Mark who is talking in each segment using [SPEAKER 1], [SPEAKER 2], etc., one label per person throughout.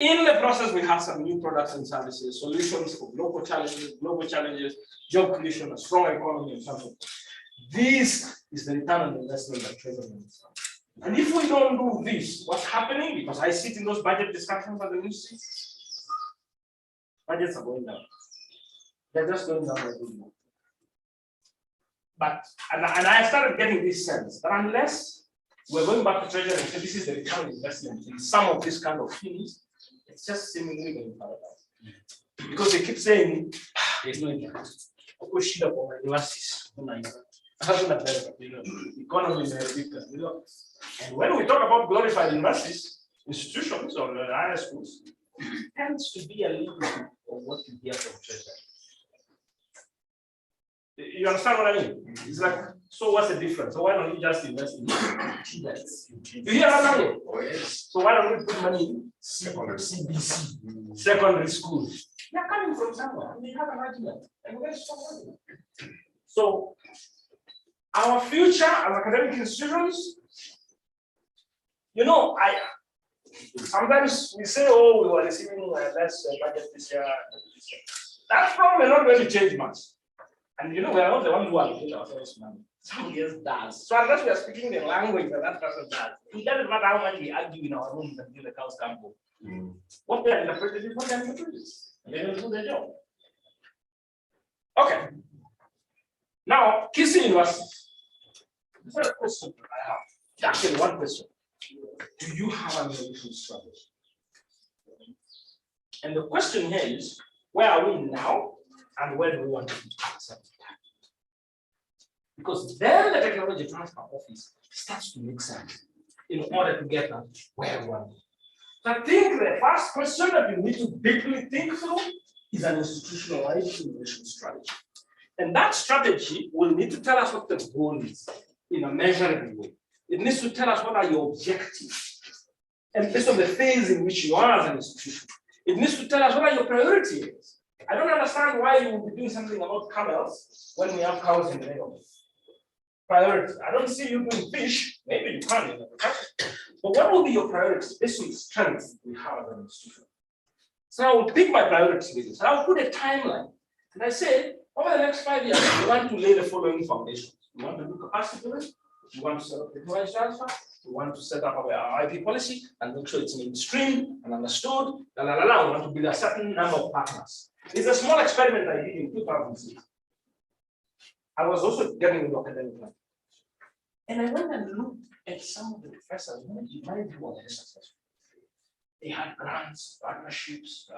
[SPEAKER 1] In the process, we have some new products and services, solutions for global challenges, job creation, a strong economy, and so on. This is the return on investment that Treasury makes. And if we don't do this, what's happening? Because I sit in those budget discussions at the ministry, budgets are going down. They're just going down. But and I started getting this sense that unless we're going back to Treasury and say this is the return on investment in some of this kind of things, it's just seemingly going to paradise. Because they keep saying there's no impact. Economy is and when we talk about glorified universities, institutions or higher schools, it tends to be a little bit of what you hear from Treasury. You understand what I mean? It's like, so what's the difference? So why don't you just invest in students? You hear what I mean? Oh, yes. So why don't we put money in CBC, secondary school? They're coming from somewhere and they have an argument. And we're going to stop arguing. So our future as academic institutions, you know, sometimes we say, oh, we were receiving less budget this year. That's probably not going to change much. And you know, we are not the ones who allocate ourselves money. Somebody else does. So unless we are speaking the language that person does, it doesn't matter how much we argue in our rooms until the cows come home. What they are interpreted is what they are interpreted. And they're going to do their job. Okay. Now, Kisii University. This is a question I have. Actually, one question. Do you have an innovation strategy? And the question here is, where are we now? And where do we want to be at some time? Because then the technology transfer office starts to make sense in order to get at where we want. So I think the first question that you need to deeply think through is an institutionalized innovation strategy. And that strategy will need to tell us what the goal is in a measurable way. It needs to tell us what are your objectives. And based on the phase in which you are as an institution, it needs to tell us what are your priorities. I don't understand why you will be doing something about camels when we have cows in the neighborhood. Priorities. I don't see you doing fish. Maybe you can, but what will be your priorities based on the strengths we have as an institution? So I will pick my priorities with this. I'll put a timeline. And I say, over the next 5 years, we want to lay the following foundations. We want to do capacity building. We want to set up technology transfer. We want to set up our IP policy and make sure it's mainstream and understood. We want to build a certain number of partners. It's a small experiment I did in 2006. I was also getting into academic life. And I went and looked at some of the professors who in my view were very successful. They had grants, partnerships.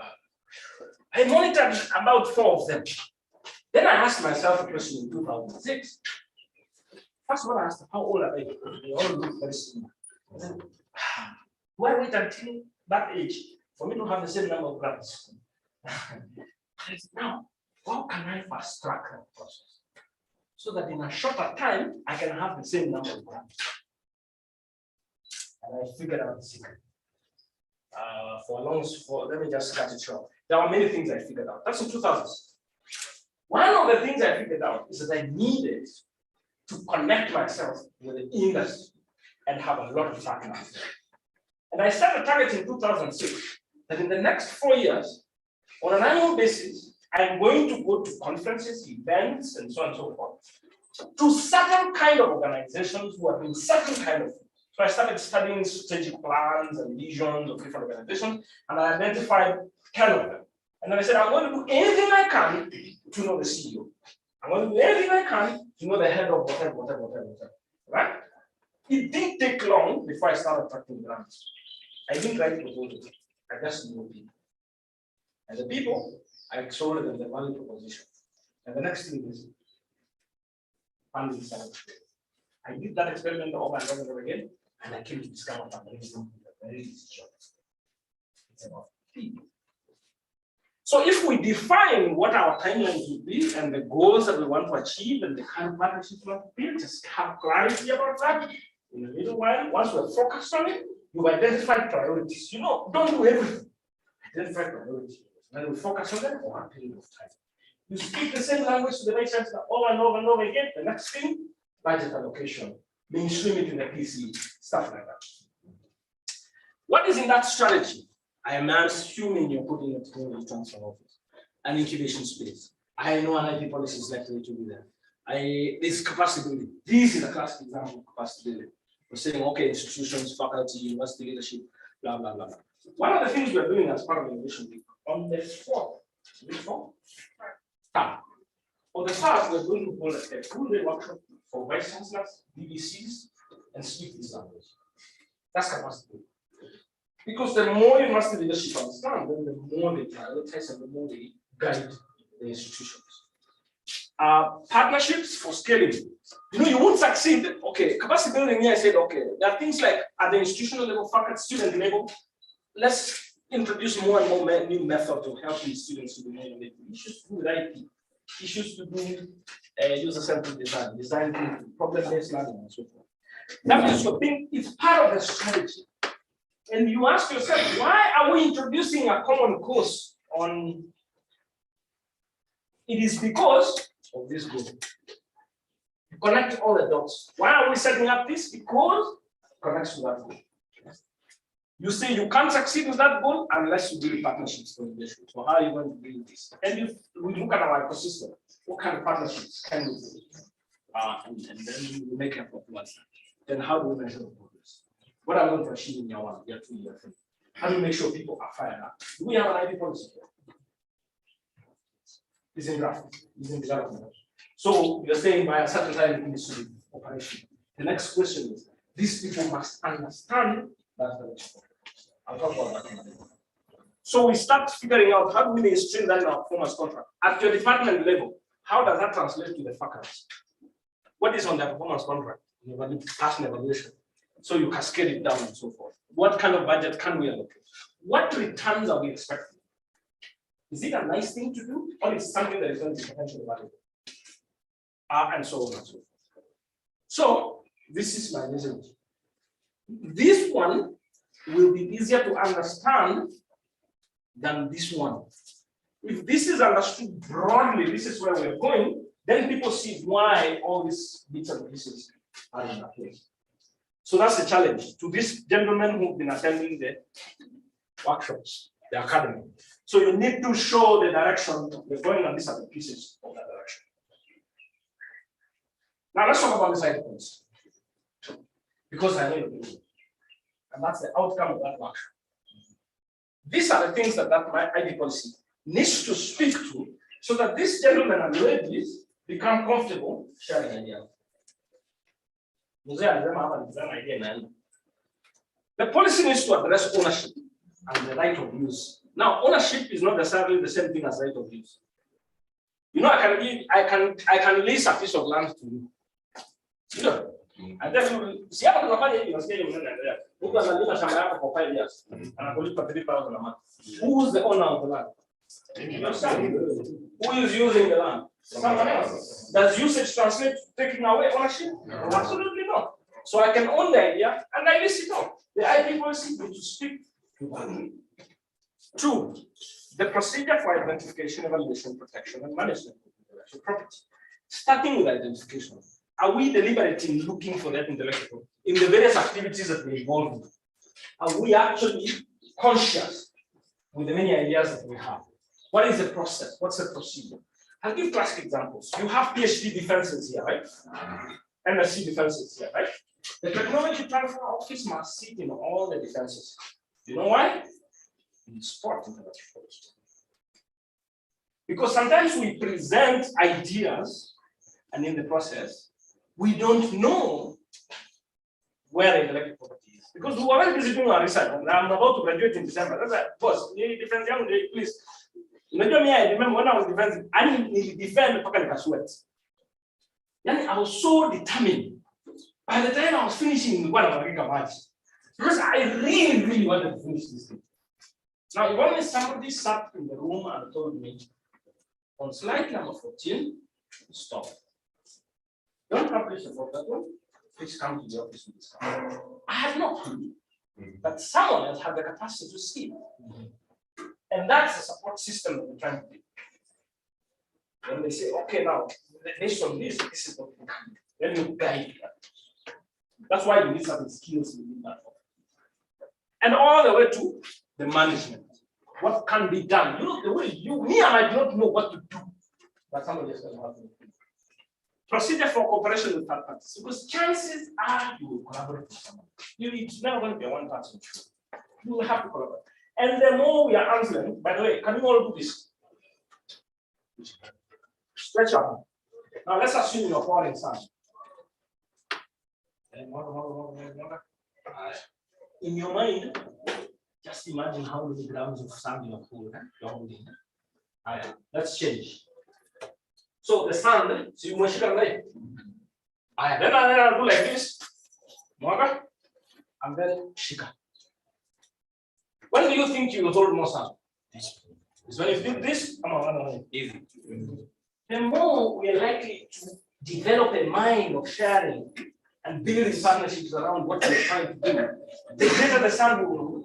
[SPEAKER 1] I monitored about 4 of them. Then I asked myself a question in 2006. First of all, I asked, how old are they? They all look very similar. Do I wait until that age for me to have the same number of grants? Now, how can I fast track that process so that in a shorter time I can have the same number of grants? And I figured out the secret. Let me just cut it short. There are many things I figured out. That's in 2000. One of the things I figured out is that I needed to connect myself with the industry and have a lot of partners. And I set a target in 2006 that in the next 4 years, on an annual basis, I'm going to go to conferences, events, and so on and so forth, to certain kind of organizations who are doing certain kind of things. So I started studying strategic plans and visions of different organizations, and I identified 10 of them. And then I said, I'm going to do anything I can to know the CEO. I'm going to do anything I can to know the head of whatever. Right? It didn't take long before I started attracting grants. I didn't write proposals. I just knew people. And the people, I sold them the value proposition. And the next thing is funding side. I did that experiment over and over again, and I came to discover fundraising a very easy job. It's about people. So if we define what our timelines will be and the goals that we want to achieve and the kind of partnerships we want to build, just have clarity about that. In a little while, once we're focused on it, you've identified priorities. You know, don't do everything. Identify priorities. And then we focus on them over a period of time. You speak the same language to the vice chancellor over and over and over again. The next thing, budget allocation, mainstream it in the PC, stuff like that. What is in that strategy? I am assuming you're putting a technology transfer office, an incubation space. I know an IP policy is likely to be there. This capacity building. This is a classic example of capacity building. We're saying, okay, institutions, faculty, university leadership, blah, blah, blah, blah. One of the things we're doing as part of the innovation week, on the 4th, on the 3rd, we're going to hold a full-day workshop for vice chancellors, BBCs, and speak this language. That's capacity. Because the more university leadership understand, then the more they prioritize and the more they guide the institutions. Partnerships for scaling. You won't succeed. Okay, capacity building here, I said, okay, there are things like at the institutional level, faculty, student level, let's introduce more and more new methods to help these students to be more innovative. Issues to do with IP, issues to do user-centered design thinking, problem-based learning, and so forth. That means it's part of the strategy. And you ask yourself, why are we introducing a common course on? It is because of this goal. Connect all the dots. Why are we setting up this? Because it connects to that goal. You say you can't succeed with that goal unless you build partnerships for innovation. So how are you going to build this? And if we look at our ecosystem, what kind of partnerships can we build? And then we make effort towards that. Then how do we measure the progress? What are we going to achieve in year 1, year 2, year 3? How do we make sure people are fired up? Do we have an IP policy? It's in draft, it's in development. So you're saying by a certain time it needs to be operational. The next question is, these people must understand that direction. I'll talk about that in a minute. So we start figuring out how do we mainstream that in our performance contract. At your department level, how does that translate to the faculty? What is on the performance contract? Past evaluation. So you cascade it down and so forth. What kind of budget can we allocate? What returns are we expecting? Is it a nice thing to do, or is it something that is going to be potentially valuable? And so on and so forth. So this is my result. This one will be easier to understand than this one. If this is understood broadly, this is where we're going, then people see why all these bits and pieces are in that place. So that's the challenge to these gentlemen who've been attending the workshops, the academy. So you need to show the direction we're going, and these are the pieces of that direction. Now let's talk about the side points. Because I need to do it. And that's the outcome of that workshop. These are the things that my ID policy needs to speak to, so that these gentlemen and ladies become comfortable sharing ideas. The policy needs to address ownership and the right of use. Now, ownership is not necessarily the same thing as right of use. I can lease a piece of land to you. And then see how for 5 years and I collect 3,000 a month. Who's the owner of the land? Yourself. Who is using the land? Someone else. Does usage translate to taking away ownership? No. Absolutely not. So I can own the idea and I lease it out. The IP policy needs to speak to that. 2, the procedure for identification, evaluation, protection, and management of intellectual property. Starting with identification. Are we deliberately looking for that intellectual in the various activities that we involve in? Are we actually conscious with the many ideas that we have? What is the process? What's the procedure? I'll give classic examples. You have PhD defenses here, right? MSc defenses here, right? The technology transfer office must sit in all the defenses. You know why? In sport intellectual property. Because sometimes we present ideas, and in the process, we don't know where the intellectual property is. Because we were busy doing our research, and I'm about to graduate in December. That's like, boss, you need defense, young lady, please. I remember when I was defending, I didn't defend the fucking sweat. I was so determined. By the time I was finishing one of the match, because I really, really wanted to finish this thing. Now, if only somebody sat in the room and told me, on slide number 14, stop. Don't publish about that one. Please come to the office with this. I had no clue, but someone else had the capacity to see. And that's the support system that we're trying to do. When they say, okay, now, based on this, this is what we can do. Then you guide that. That's why you need certain skills within that. and all the way to the management. What can be done? You know, the way me, I might not know what to do, but somebody else can help me. Procedure for cooperation with third parties, because chances are you will collaborate with someone. It's never going to be a one-person show. You will have to collaborate. And the more we are answering, by the way, can you all do this? Stretch out. Now let's assume you're falling sand. In your mind, just imagine how many grams of sand you're holding. Let's change. So the sand, so you must then I'll do like this. And then shika. When do you think you will hold more sand? It's when you do this. Come on, easy. The more we are likely to develop a mind of sharing and building partnerships around what we're trying to do, the greater the sand we will hold.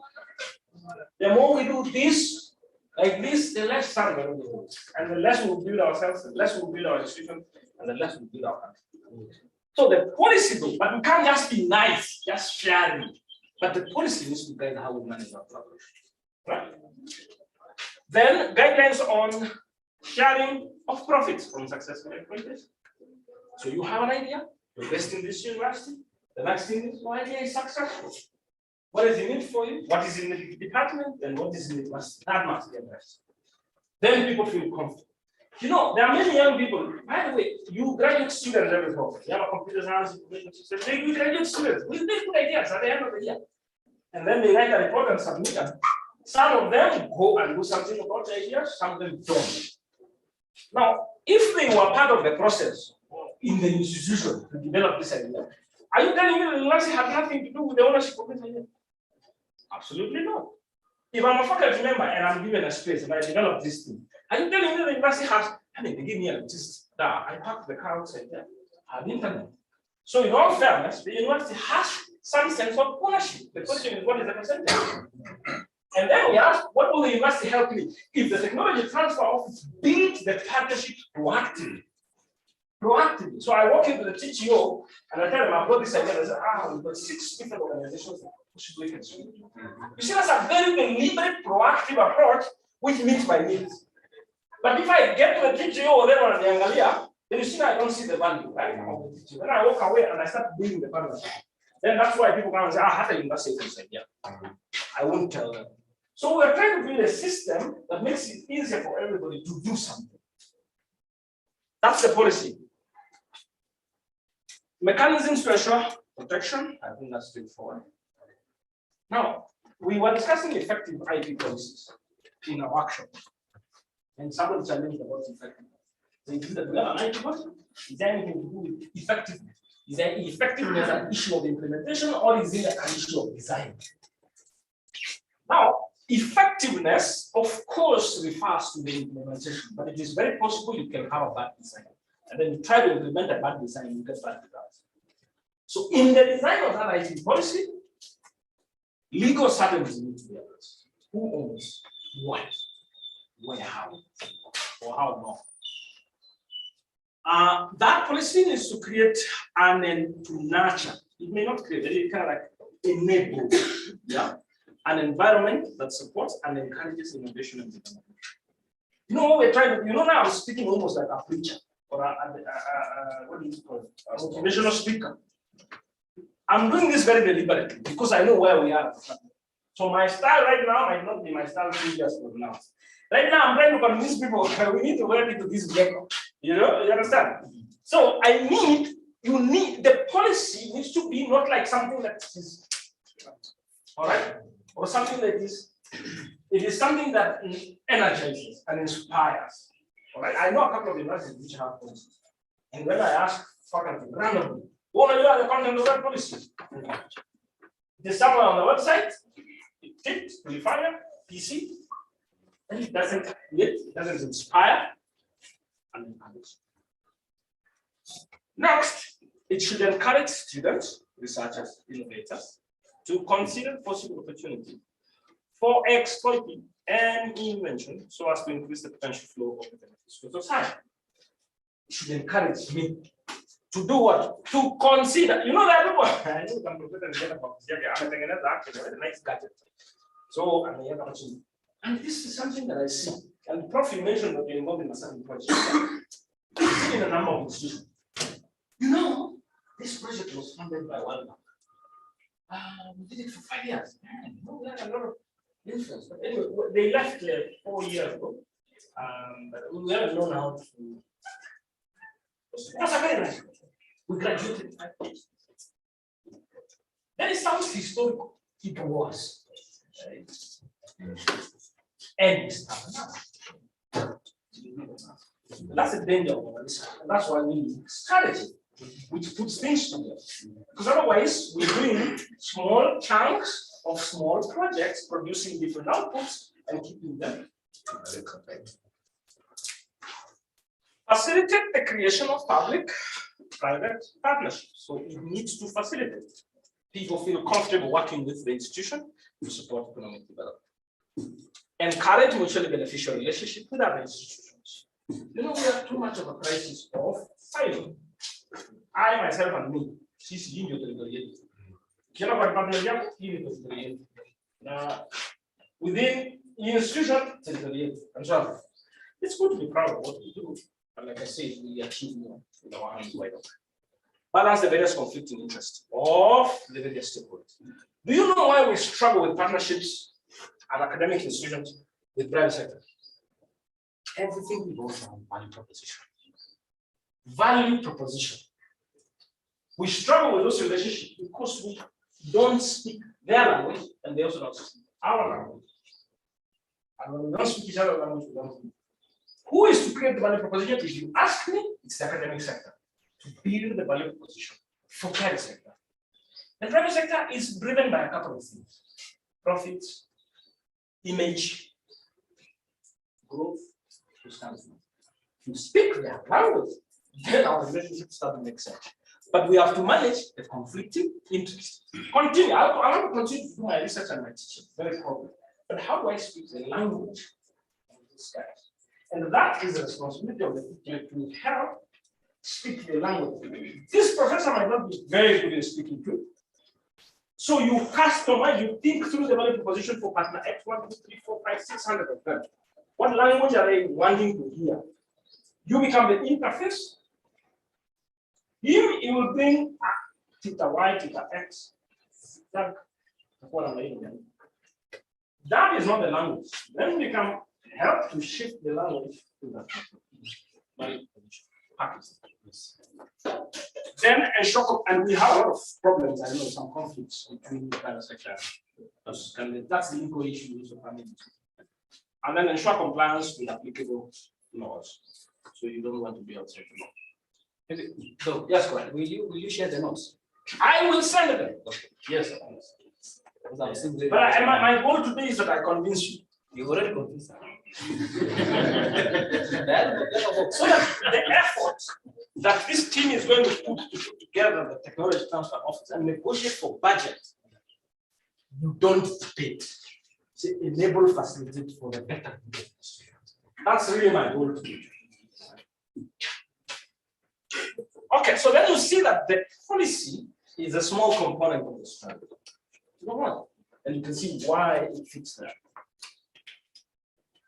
[SPEAKER 1] The more we do this, like this, the less sand we're going to hold. And the less we'll build ourselves, the less we'll build our institution, and the less we'll build our country. So the policy, though, but we can't just be nice, just sharing. But the policy needs to guide how we manage our collaboration. Right? Then guidelines on sharing of profits from successful implementation. So you have an idea, you're based in this university. The next thing is your idea is successful. What is in it for you? What is in the department? And what is in the university? That must be addressed. Then people feel comfortable. You know, there are many young people. By the way, you graduate students every home. You have a computer science information system. They graduate students with good ideas at the end of the year. And then they write a report and submit it. Some of them go and do something about the ideas, some of them don't. Now, if they were part of the process in the institution to develop this idea, are you telling me the university has nothing to do with the ownership of this idea? Absolutely not. If I'm a faculty member and I'm given a space and I develop this thing, are you telling me the university has, they give me electricity, I park the car outside there, I have internet. So in all fairness, the university has some sense of ownership. The question is, what is the percentage? And then we ask, what will the university help me if the technology transfer office builds the partnership proactively? So I walk into the TTO and I tell them I've got this idea. I say, we've got 6 different organizations that we can swim. You see, that's a very deliberate, proactive approach which meets my needs. But if I get to the TTO or them on the Angalia, then you see I don't see the value, right? Then I walk away and I start building the partnership. Then that's why people come and say, how do you invest this idea? I won't tell them. So we're trying to build a system that makes it easier for everybody to do something. That's the policy. Mechanisms to ensure protection, I think that's straightforward. Now, we were discussing effective IP policies in our workshop. And somebody challenged about effectiveness. So is that we have an IP policy? Is there anything to do with effectiveness? Is there effectiveness an issue of implementation or is it an issue of design? Now, effectiveness, of course, refers to the implementation, but it is very possible you can have a bad design. And then you try to implement a bad design, you get bad results. So in the design of that IT policy, legal certainty needs to be addressed. Who owns what, where, how, or how long? That policy needs to create and to nurture. It may not create, it kind of like enable, an environment that supports and encourages innovation and development. You know what we're trying to, now I'm speaking almost like a preacher or what do you call it? A motivational speaker. I'm doing this very deliberately because I know where we are. So my style right now might not be my style 3 years from now. Right now, I'm trying to convince people we need to wear into this vehicle. You understand? So the policy needs to be not like something that is, all right, or something that is, it is something that energizes and inspires. All right, I know a couple of universities which have policies, and when I ask faculty randomly, what are the content of that policy? It is somewhere on the website. It ticked, qualifier, PC, and it doesn't inspire and encourage. Next, it should encourage students, researchers, innovators to consider possible opportunity for exploiting any invention so as to increase the potential flow of the benefits to society. It should encourage me to do what? To consider. You know that people, I know some professors get about this. I'm thinking that's actually a nice gadget. So, and this is something that I see. And Prof, you mentioned that you're involved in a certain project. I've seen in a number of institutions. You know, this project was funded by one. We did it for 5 years. Man, you know, we had a lot of influence. But anyway, they left 4 years ago. But we haven't known how to. That's a very nice project. We graduated. Then it sounds historical. It was. And it's not. That's the danger of this. That's why we need strategy, which puts things together. Because otherwise, we're doing small chunks of small projects, producing different outputs and keeping them very compact. Facilitate the creation of public-private partnerships. So it needs to facilitate. People feel comfortable working with the institution to support economic development. Encourage mutually beneficial relationship with other institutions. You know, we have too much of a crisis of silo. I myself and me, Kisii within the institution, and so it's good to be proud of what we do. And like I said, we achieve more with our hands wide open. Balance the various conflicting interests of the various stakeholders. Do you know why we struggle with partnerships at academic institutions with private sector? Everything revolves around value proposition. Value proposition. We struggle with those relationships because we don't speak their language and they also don't speak our language. And when we don't speak each other's language, we don't speak. Who is to create the value proposition? If you ask me, it's the academic sector to build the value proposition for private sector. The private sector is driven by a couple of things: profits, image, growth, those kinds of things. If you speak their language, then our relationships start to make sense. But we have to manage the conflicting interests. Continue. I want to continue to do my research and my teaching, very probably. But how do I speak the language of these guys? And that is the responsibility of the teacher to help speak the language. This professor might not be very good in speaking to. So you customize, you think through the value proposition for partner X, 1, 2, 3, 4, 5, 600 of them. What language are they wanting to hear? You become the interface. Him, he will bring theta Y, theta X. That is not the language. Then we can help to shift the language to that package. Then and we have a lot of problems. I know some conflicts between the private sector. That's the ego issue. And then ensure compliance with applicable laws. So you don't want to be outside the law. So yes, go ahead. Will you share the notes? I will send them. Okay. Yes, sir. But my goal today is that I convince you. You already convinced me. So that the effort that this team is going to put together the technology transfer office and negotiate for budget, you don't debate. So enable, facilitate for the better. That's really my goal today. Okay, so then you see that the policy is a small component of the strategy. And you can see why it fits there.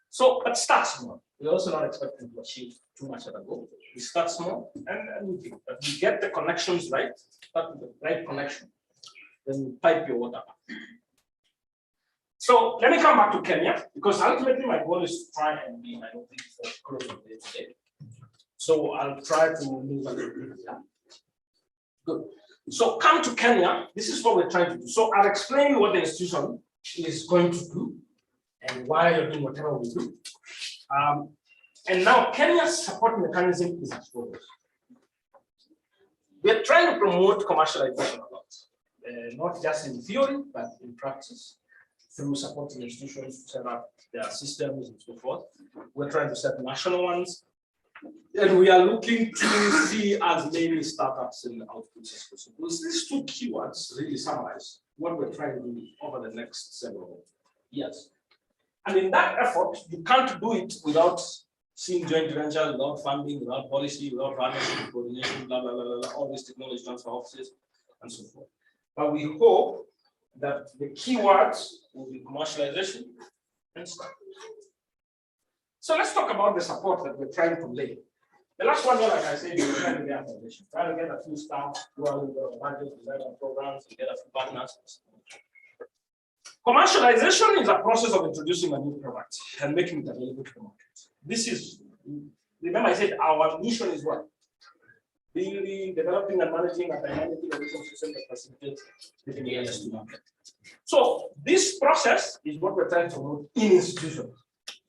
[SPEAKER 1] So, but start small. We're also not expecting to achieve too much at a go. We start small and we get the connections right, start with the right connection, then you pipe your water up. So let me come back to Kenya, because ultimately my goal is to try and be, I don't think it's close to it today. So I'll try to move a little bit. Yeah. Good. So come to Kenya. This is what we're trying to do. So I'll explain what the institution is going to do and why you're doing whatever we do. And now Kenya's support mechanism is as follows. We're trying to promote commercialization a lot, not just in theory, but in practice, through supporting institutions to set up their systems and so forth. We're trying to set national ones. And we are looking to see as many startups and outputs as possible. So these two keywords really summarize what we're trying to do over the next several years. And in that effort, you can't do it without seeing joint ventures without funding, without policy, without partnership, coordination, blah, blah, blah, blah, blah, all these technology transfer offices and so forth. But we hope that the keywords will be commercialization and stuff. So let's talk about the support that we're trying to lay. The last one here, like I said, we're trying to get a foundation, trying to get a few staff who are in the budget, design programs, and get a few partners. Commercialization is a process of introducing a new product and making it available to the market. This is, remember I said our mission is what? Building, developing, and managing a dynamic innovation system that facilitates getting areas to market. So this process is what we're trying to promote in institutions.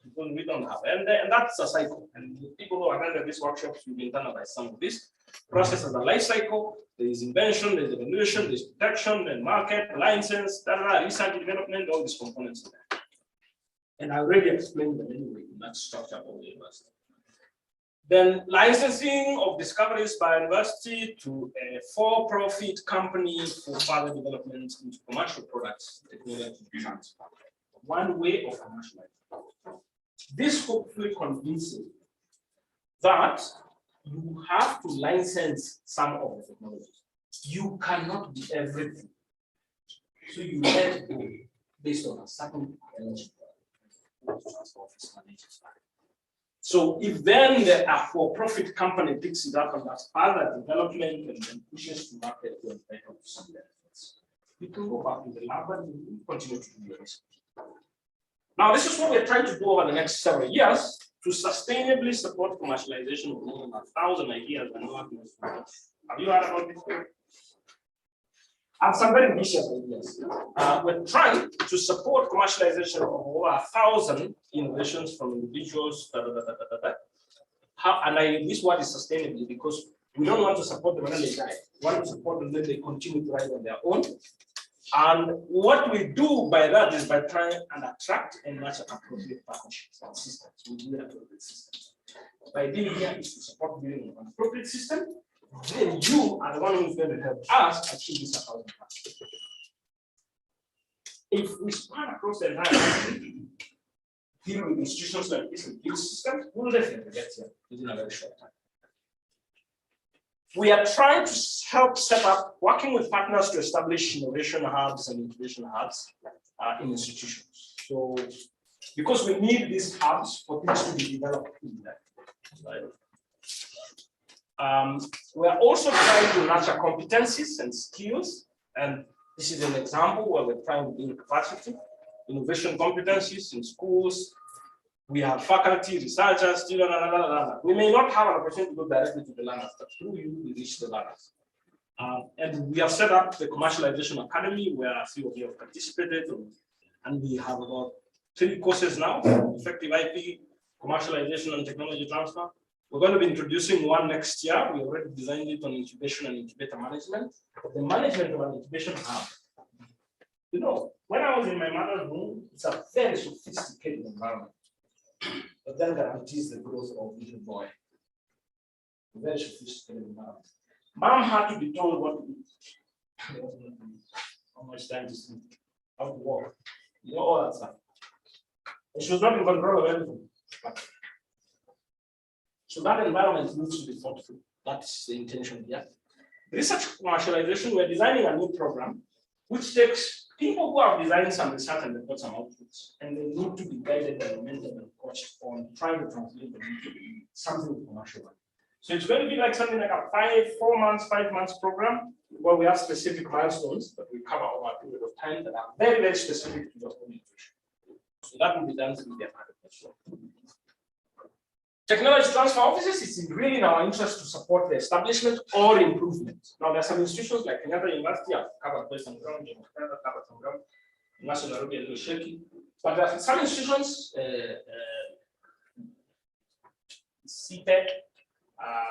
[SPEAKER 1] Because we don't have, and that's a cycle. And people who attended these workshops will internalize some of this. Process as a life cycle. There is invention, there's evaluation, there's protection, and market, license, research, development, all these components. And I already explained them anyway in that structure of the university. Then licensing of discoveries by university to a for-profit company for further development into commercial products, technology transfer. One way of commercializing. This hopefully convinces that you have to license some of the technologies. You cannot be everything. So you let go based on a certain eligibility. So if then the for-profit company picks it up and does further development and then pushes to market to entitle to some benefits, you can go back to the lab and continue to do your research. Now, this is what we're trying to do over the next several years to sustainably support commercialization of more than 1,000 ideas and not. Have you heard about this? I have some very ambitious ideas. We're trying to support commercialization of over 1,000 innovations from individuals. This word is sustainably because we don't want to support them when they die. We want to support them when they continue to rise on their own. And what we do by that is by trying and attract and match appropriate partnerships and systems. We do appropriate systems. By being here is to support building an appropriate system. Then you are the one who's going to help us achieve this 1,000 plus. If we span across the entire country, deal with institutions like this and build systems, we'll definitely get here within a very short time. We are trying to help set up, working with partners to establish innovation hubs and incubation hubs in institutions. So, because we need these hubs for things to be developed in them. Right? We are also trying to nurture competencies and skills. And this is an example where we're trying to build capacity, innovation competencies in schools. We have faculty, researchers, students, We may not have an opportunity to go directly to the learners, but through you, we reach the learners. And we have set up the Commercialization Academy where a few of you have participated. And we have about 3 courses now, effective IP, commercialization and technology transfer. We're going to be introducing one next year. We already designed it on incubation and incubator management. The management of an incubation hub. You know, when I was in my mother's room, it's a very sophisticated environment. But then guarantees the growth of little boy. A very sophisticated environment. Mom had to be told what to eat. How much time to sleep, how to walk, you know, all that stuff. And she was not in control of everything. So that environment needs to be thoughtful. That's the intention here. Research commercialization, we're designing a new program which takes people who have designed some research and they've got some outputs, and they need to be guided and mentored and coached on trying to translate them into something commercial. So it's going to be like something like a 5 months program where we have specific milestones that we cover over a period of time that are very, very specific to the organization. So that will be done through their partnership. Technology transfer offices, it's really in our interest to support the establishment or improvement. Now, there are some institutions like Kenyatta University have covered place and ground, covered some ground, National Nairobi a little shaky. But there are some institutions, CPEC,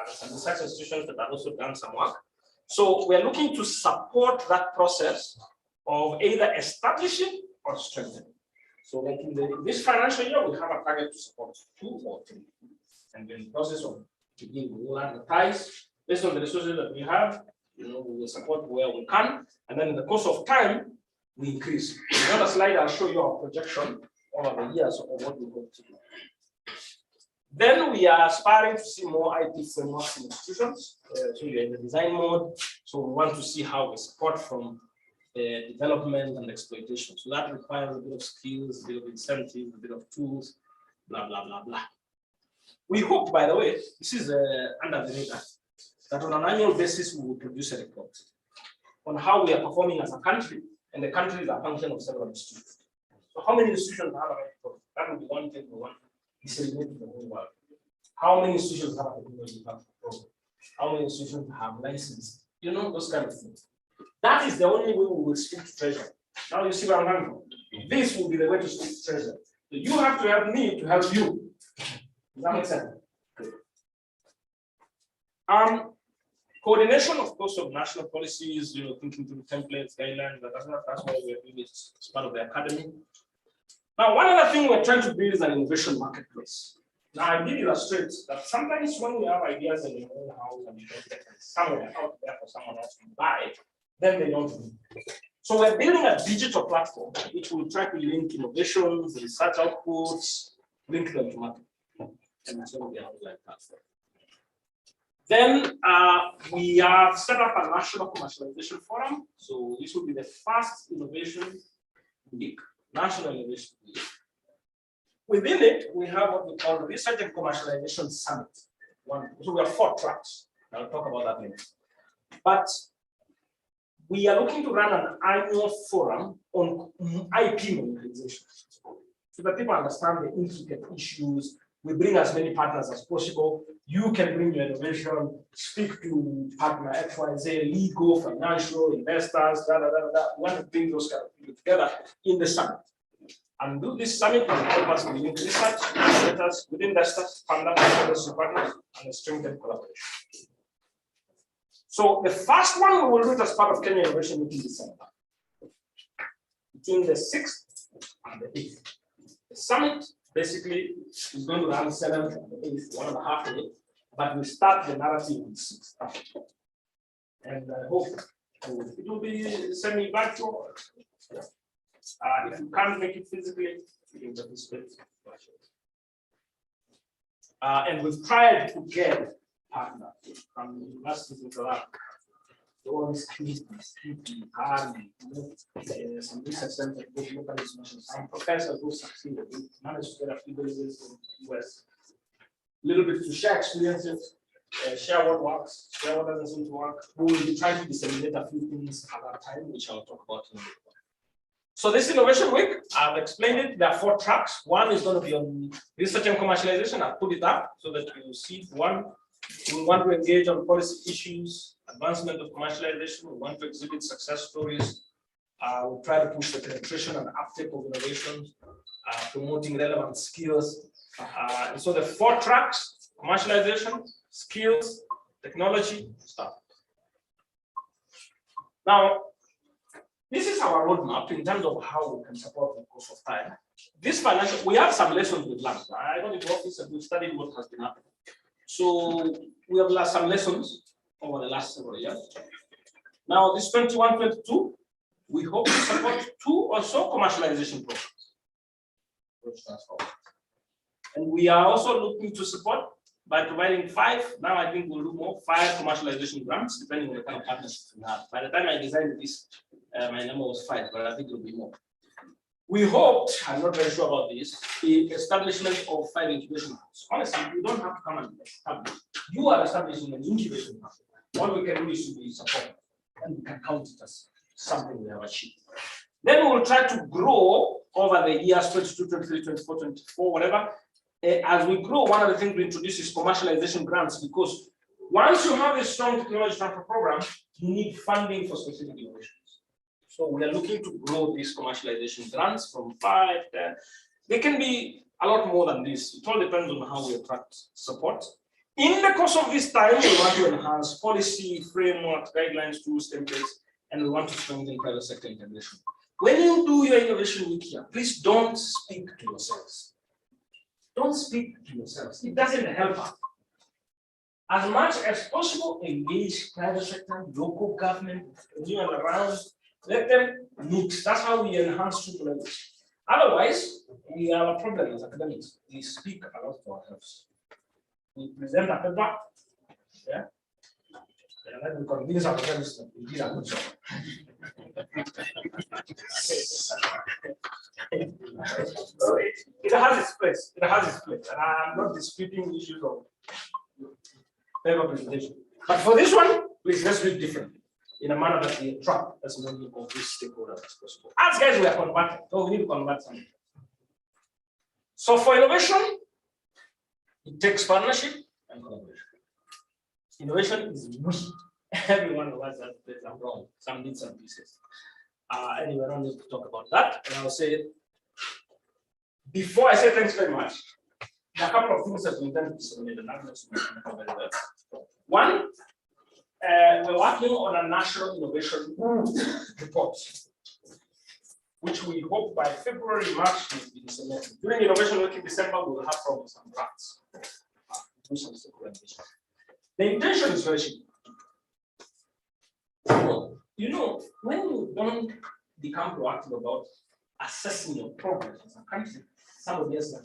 [SPEAKER 1] some research institutions that have also done some work. So we are looking to support that process of either establishing or strengthening. So like in this financial year, we have a target to support 2 or 3. And in the process of beginning, we will advertise based on the resources that we have, we will support where we can. And then in the course of time, we increase. In another slide, I'll show you our projection over the years of what we're going to do. Then we are aspiring to see more IT frameworks in institutions. So we are in the design mode. So we want to see how we support from development and exploitation. So that requires a bit of skills, a bit of incentives, a bit of tools, blah, blah, blah, blah. We hope, by the way, this is under the radar, that on an annual basis, we will produce a report on how we are performing as a country, and the country is a function of several institutions. So how many institutions have a report? That will be one thing we want to disseminate to the whole world. How many institutions have a technology program? How many institutions have license? You know, those kind of things. That is the only way we will speak to treasure. Now you see where I'm coming from. This will be the way to speak to treasure. So you have to help me to help you. Does that make sense? Good. Coordination, of course, of national policies, you know, thinking through templates, guidelines, that's why we're doing it as part of the academy. Now, one other thing we're trying to build is an innovation marketplace. Now, I did illustrate that sometimes when we have ideas in your own house and you don't get them somewhere out there for someone else to buy, then they don't do. So we're building a digital platform which will try to link innovations, research outputs, link them to market. And that's what we have like platform. Then we have set up a national commercialization forum. So this will be the first innovation week, national innovation week. Within it, we have what we call Research and Commercialization Summit. So we have 4 tracks. I'll talk about that later. But we are looking to run an annual forum on IP monetization, so that people understand the intricate issues. We bring as many partners as possible. You can bring your innovation, speak to partner XYZ, legal, financial, investors, da, da, da, da. We want to bring those kind of people together in the summit. And do this summit will help us link research, innovators with investors, funders, partners, and strengthen collaboration. So the first one we will do it as part of Kenya Innovation Week in December, between the 6th and the 8th. The summit basically is going to run 7th and the 8th, 1.5 days, but we start the narrative on 6th. And I hope it will be semi-virtual. If you can't make it physically, you can participate. And we've tried to get partners from universities in South Africa. All these communities, some research centers, local institutions, some professors who succeeded. We managed to get a few delegates from the US. A little bit to share experiences, share what works, share what doesn't seem to work. We will be trying to disseminate a few things at that time, which I'll talk about in a minute. So this Innovation Week, I've explained it. There are 4 tracks. One is going to be on research and commercialization. I'll put it up so that you see one. We want to engage on policy issues, advancement of commercialization. We want to exhibit success stories. We'll try to push the penetration and uptake of innovations, promoting relevant skills. And so the 4 tracks: commercialization, skills, technology, stuff. Now, this is our roadmap in terms of how we can support the course of time. This financial, we have some lessons we've learned. I got into office and we've studied what has been happening. So we have learned some lessons over the last several years. Now, this 21-22, we hope to support 2 or so commercialization programs. And we are also looking to support by providing 5. Now I think we'll do more, 5 commercialization grants, depending on the kind of partnerships we have. By the time I designed this, my number was 5, but I think it'll be more. We hoped, I'm not very sure about this, the establishment of 5 incubation hubs. Honestly, you don't have to come and establish. You are establishing an incubation hub. All we can do is to be supportive, and we can count it as something we have achieved. Then we will try to grow over the years 22, 23, 24, 24, whatever. As we grow, one of the things we introduce is commercialization grants, because once you have a strong technology transfer program, you need funding for specific innovations. So we are looking to grow these commercialization grants from 5, 10. They can be a lot more than this. It all depends on how we attract support. In the course of this time, we want to enhance policy, framework, guidelines, tools, templates, and we want to strengthen private sector integration. When you do your innovation week here, please don't speak to yourselves. Don't speak to yourselves. It doesn't help us. As much as possible, engage private sector, local government, new and around. Let them mix. That's how we enhance true language. Otherwise, we have a problem as academics. We speak a lot to ourselves. we present a paper, yeah, and then we convince our friends that we did a good job. So it has its place. It has its place, and I'm not disputing issues of paper presentation. But for this one, please let's do it differently, in a manner that we attract as many of these stakeholders as possible. As guys, we are converting, so we need to convert something. So for innovation, it takes partnership and collaboration. Innovation is we. Every one of us has played some role, some bits and pieces. Anyway, I don't need to talk about that. And I'll say, before I say thanks very much, there are a couple of things that we intend to submit, and I'm going to cover very well. One, we're working on a national innovation report, which we hope by February, March will be disseminated. During Innovation Week in December, we will have probably some drafts. Do some recommendation. The intention is very simple. You know, when you don't become proactive about assessing your progress as a country, somebody else can.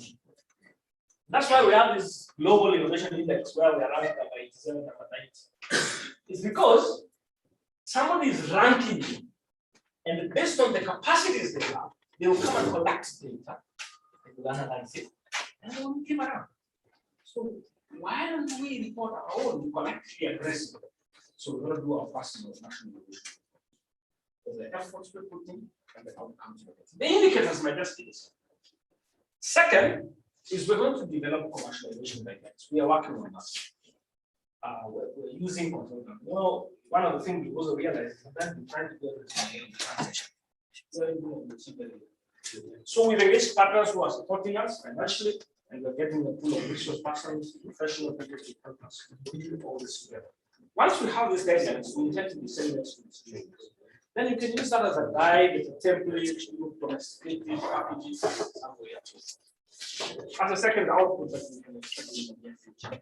[SPEAKER 1] That's why we have this global innovation index where we are ranked number 87, number 90. It's because somebody is ranking you, and based on the capacities they have, they will come and collect data, they will analyze it, and they will give around. So why don't we report our own? We collectively address it. So we're going to do our first national innovation. For the efforts we put in and the outcomes we get. The indicators might just be this. Second is we're going to develop commercial innovation guidelines. We are working on that. We're using consultants. You know, one of the things we also realize is that we're trying to do everything. So we've engaged partners who are supporting us financially, and we're getting a pool of resource persons, professional people to help us put all this together. Once we have these guidelines, we intend to disseminate to the students. Then you can use that as a guide, as a template, to domesticate packages somewhere. As a second output that we can expect in the near future.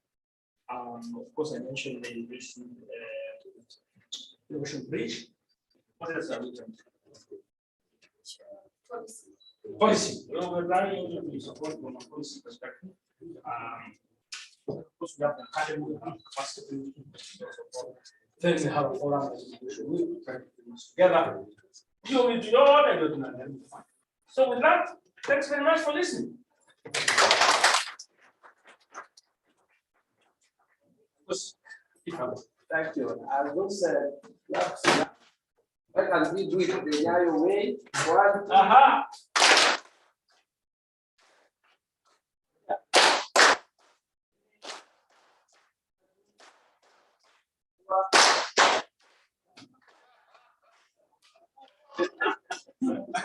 [SPEAKER 1] Of course, I mentioned the innovation bridge. What else are we doing? Policy. Well, we're planning to support from a policy perspective. Of course, we have the academy, we have capacity. Then we have a forum that we try to put this together. You will do your and you'll do another. So with that, thanks very much for listening.
[SPEAKER 2] Thank you. I was what can we do it the Nyayo way? One,
[SPEAKER 1] Aha.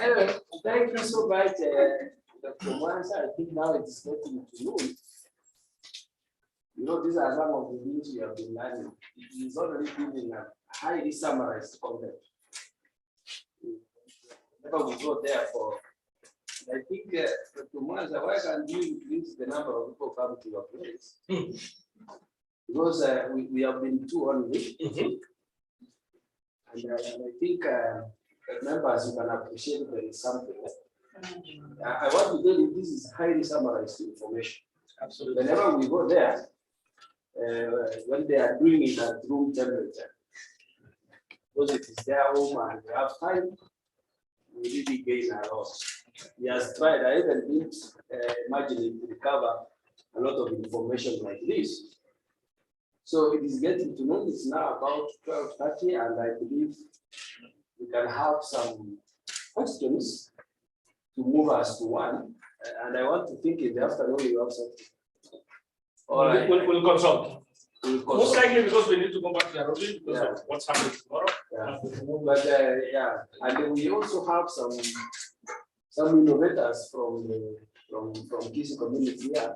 [SPEAKER 2] Anyway, thank you so much, Dr. Mwansa. I think now it's getting to know it. You know, these are some of the things we have been learning. It is already giving a highly summarized content. Never will go there for. I think, Dr. Mwansa, why can't you increase the number of people come to your place? Because we have been too only. And I think members, you can appreciate there is something. I want to tell you this is highly summarized information.
[SPEAKER 1] Absolutely.
[SPEAKER 2] Whenever we go there, when they are doing it at room temperature, because it is their home and they have time, we really gain a lot. He has tried, I even didn't imagine it to recover a lot of information like this. So it is getting to know it's now about 12:30, and I believe we can have some questions to move us to one. And I want to think in the afternoon you have something.
[SPEAKER 1] All right. We'll consult. Most likely because we need to go back to Nairobi because of what's happening tomorrow.
[SPEAKER 2] Yeah. But yeah, and then we also have some innovators from Kisii community here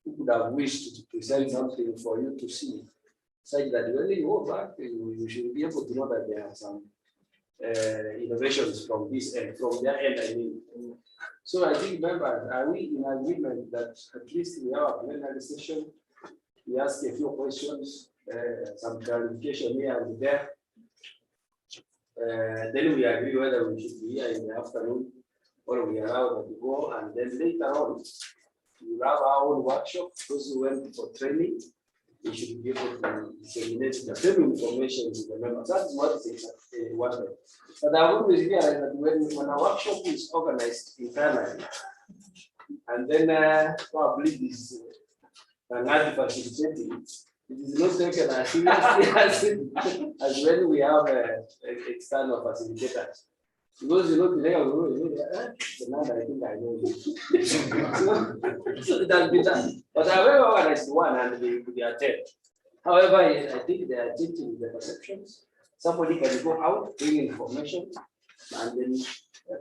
[SPEAKER 2] who could have wished to present something for you to see, such that when you go back, you should be able to know that there are some innovations from this end, from their end, I mean. So I think, members, are we in agreement that at least we have a plenary session? We ask a few questions, some clarification here and there. Then we agree whether we should be here in the afternoon or we allow them to go, and then later on, we have our own workshop. Those who went for training, we should be able to disseminate the same information to the members. That's what is one. But I always realize that when a workshop is organized internally, and then probably this another facilitating, it is not taken as seriously as when we have external facilitators. Because you look there, I think I know you. So it has been done. But however, organized one and they attend. However, I think they are changing the perceptions. Somebody can go out, bring information, and then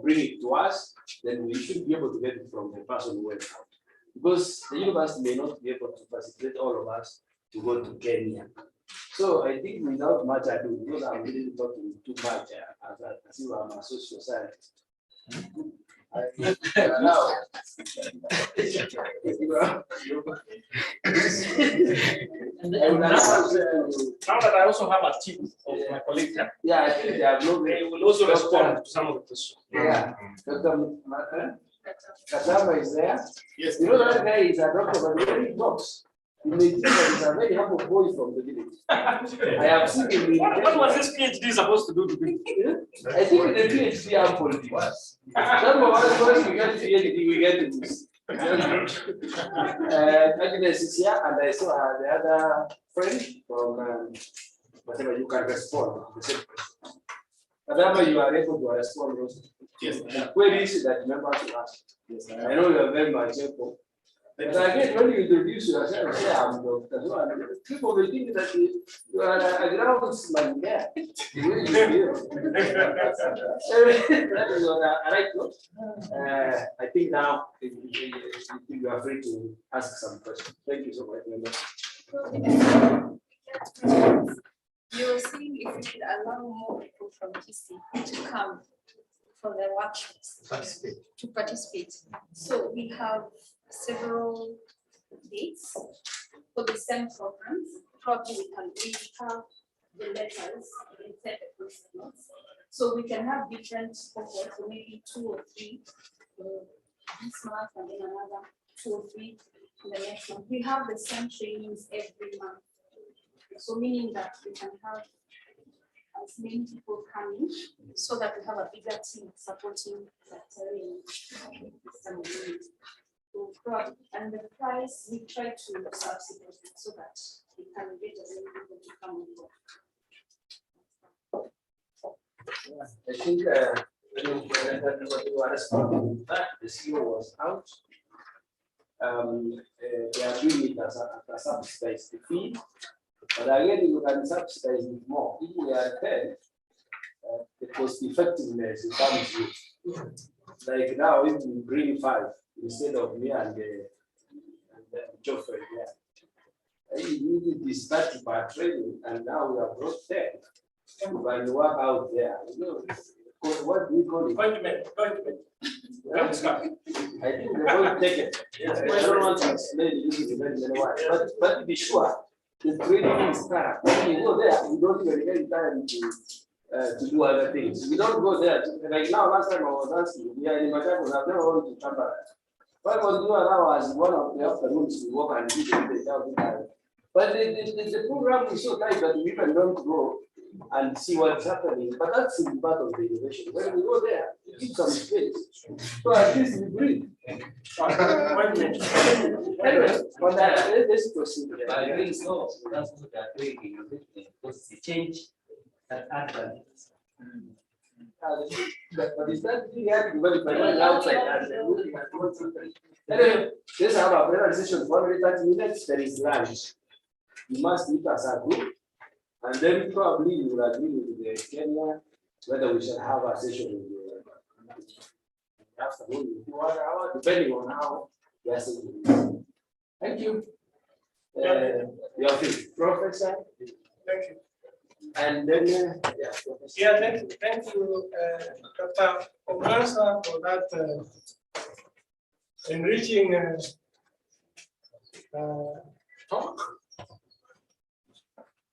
[SPEAKER 2] bring it to us. Then we should be able to get it from the person who went out. Because the university may not be able to facilitate all of us to go to Kenya. So I think without much ado, because I'm really talking too much as you are a social scientist. Now
[SPEAKER 1] that I also have a team of my colleagues,
[SPEAKER 2] yeah, I think they have no.
[SPEAKER 1] they will also respond to some of the questions.
[SPEAKER 2] Yeah, Dr. Katama is there.
[SPEAKER 1] Yes,
[SPEAKER 2] you know that guy is a doctor, but when he talks, you may think that he's a very humble boy from the village. I have seen him.
[SPEAKER 1] What was this PhD supposed to do to me?
[SPEAKER 2] I think the PhD humble was. Some of us, once we get PhD, we get to this. Agnes is here, and I saw the other friend from whatever you can respond. Whatever you are able to respond.
[SPEAKER 1] Yes.
[SPEAKER 2] Where is it that members to ask? Yes, I know you are very much able. But again, when you introduce yourself, say I'm Dr. So, people will think that you are a groundsman there. The way you feel. That is what I like. I think now you are free to ask some questions. Thank you so much.
[SPEAKER 3] You were saying if we should allow more people from Kisii to come for the workshops to participate. So we have several dates for the same programs. Probably we have the letters inside the post notes. So we can have different cohorts, so maybe 2 or 3 this month and then another 2 or 3 in the next month. We have the same trainings every month. So meaning that we can have as many people coming so that we have a bigger team supporting that training. And the price we try to subsidize it so that we can get as many people to come on board.
[SPEAKER 2] I think when you are responding to that, the CEO was out. They are doing it as a subsidized fee. But again, you can subsidize it more. If we are 10, the cost effectiveness becomes good. Like now, if we bring 5 instead of me and the chauffeur, you need this 30 per training, and now we have brought 10. When you work out there, you know, what do we call it?
[SPEAKER 1] Appointment.
[SPEAKER 2] Yeah. I think they're going to take it. I don't want to explain it, but to be sure. The training is thorough. When you go there, you don't even get time to do other things. We don't go there. Like now, last time I was asking, we are in Machakos, I've never gone to Chamba. Why was you allow us one of the afternoons to walk and do the job? But the program is so tight that we even don't go and see what's happening. But that's part of the innovation. When we go there, we give some space. So at least we breathe. Anyway, on that, let's proceed.
[SPEAKER 4] I think so. That's what they're doing. Because the change that advantage.
[SPEAKER 2] But is that really happening? Well, if I went outside and looking at what's happening. Anyway, let's have a presentation for 30 minutes. There is lunch. You must meet as a group. And then probably you will agree with the Kenya whether we should have a session in the afternoon, 1 hour, depending on how we are saying it. Thank you. You are free. Professor.
[SPEAKER 5] Thank you.
[SPEAKER 2] And then,
[SPEAKER 5] Thank you, Dr. Obrasa, for that enriching talk.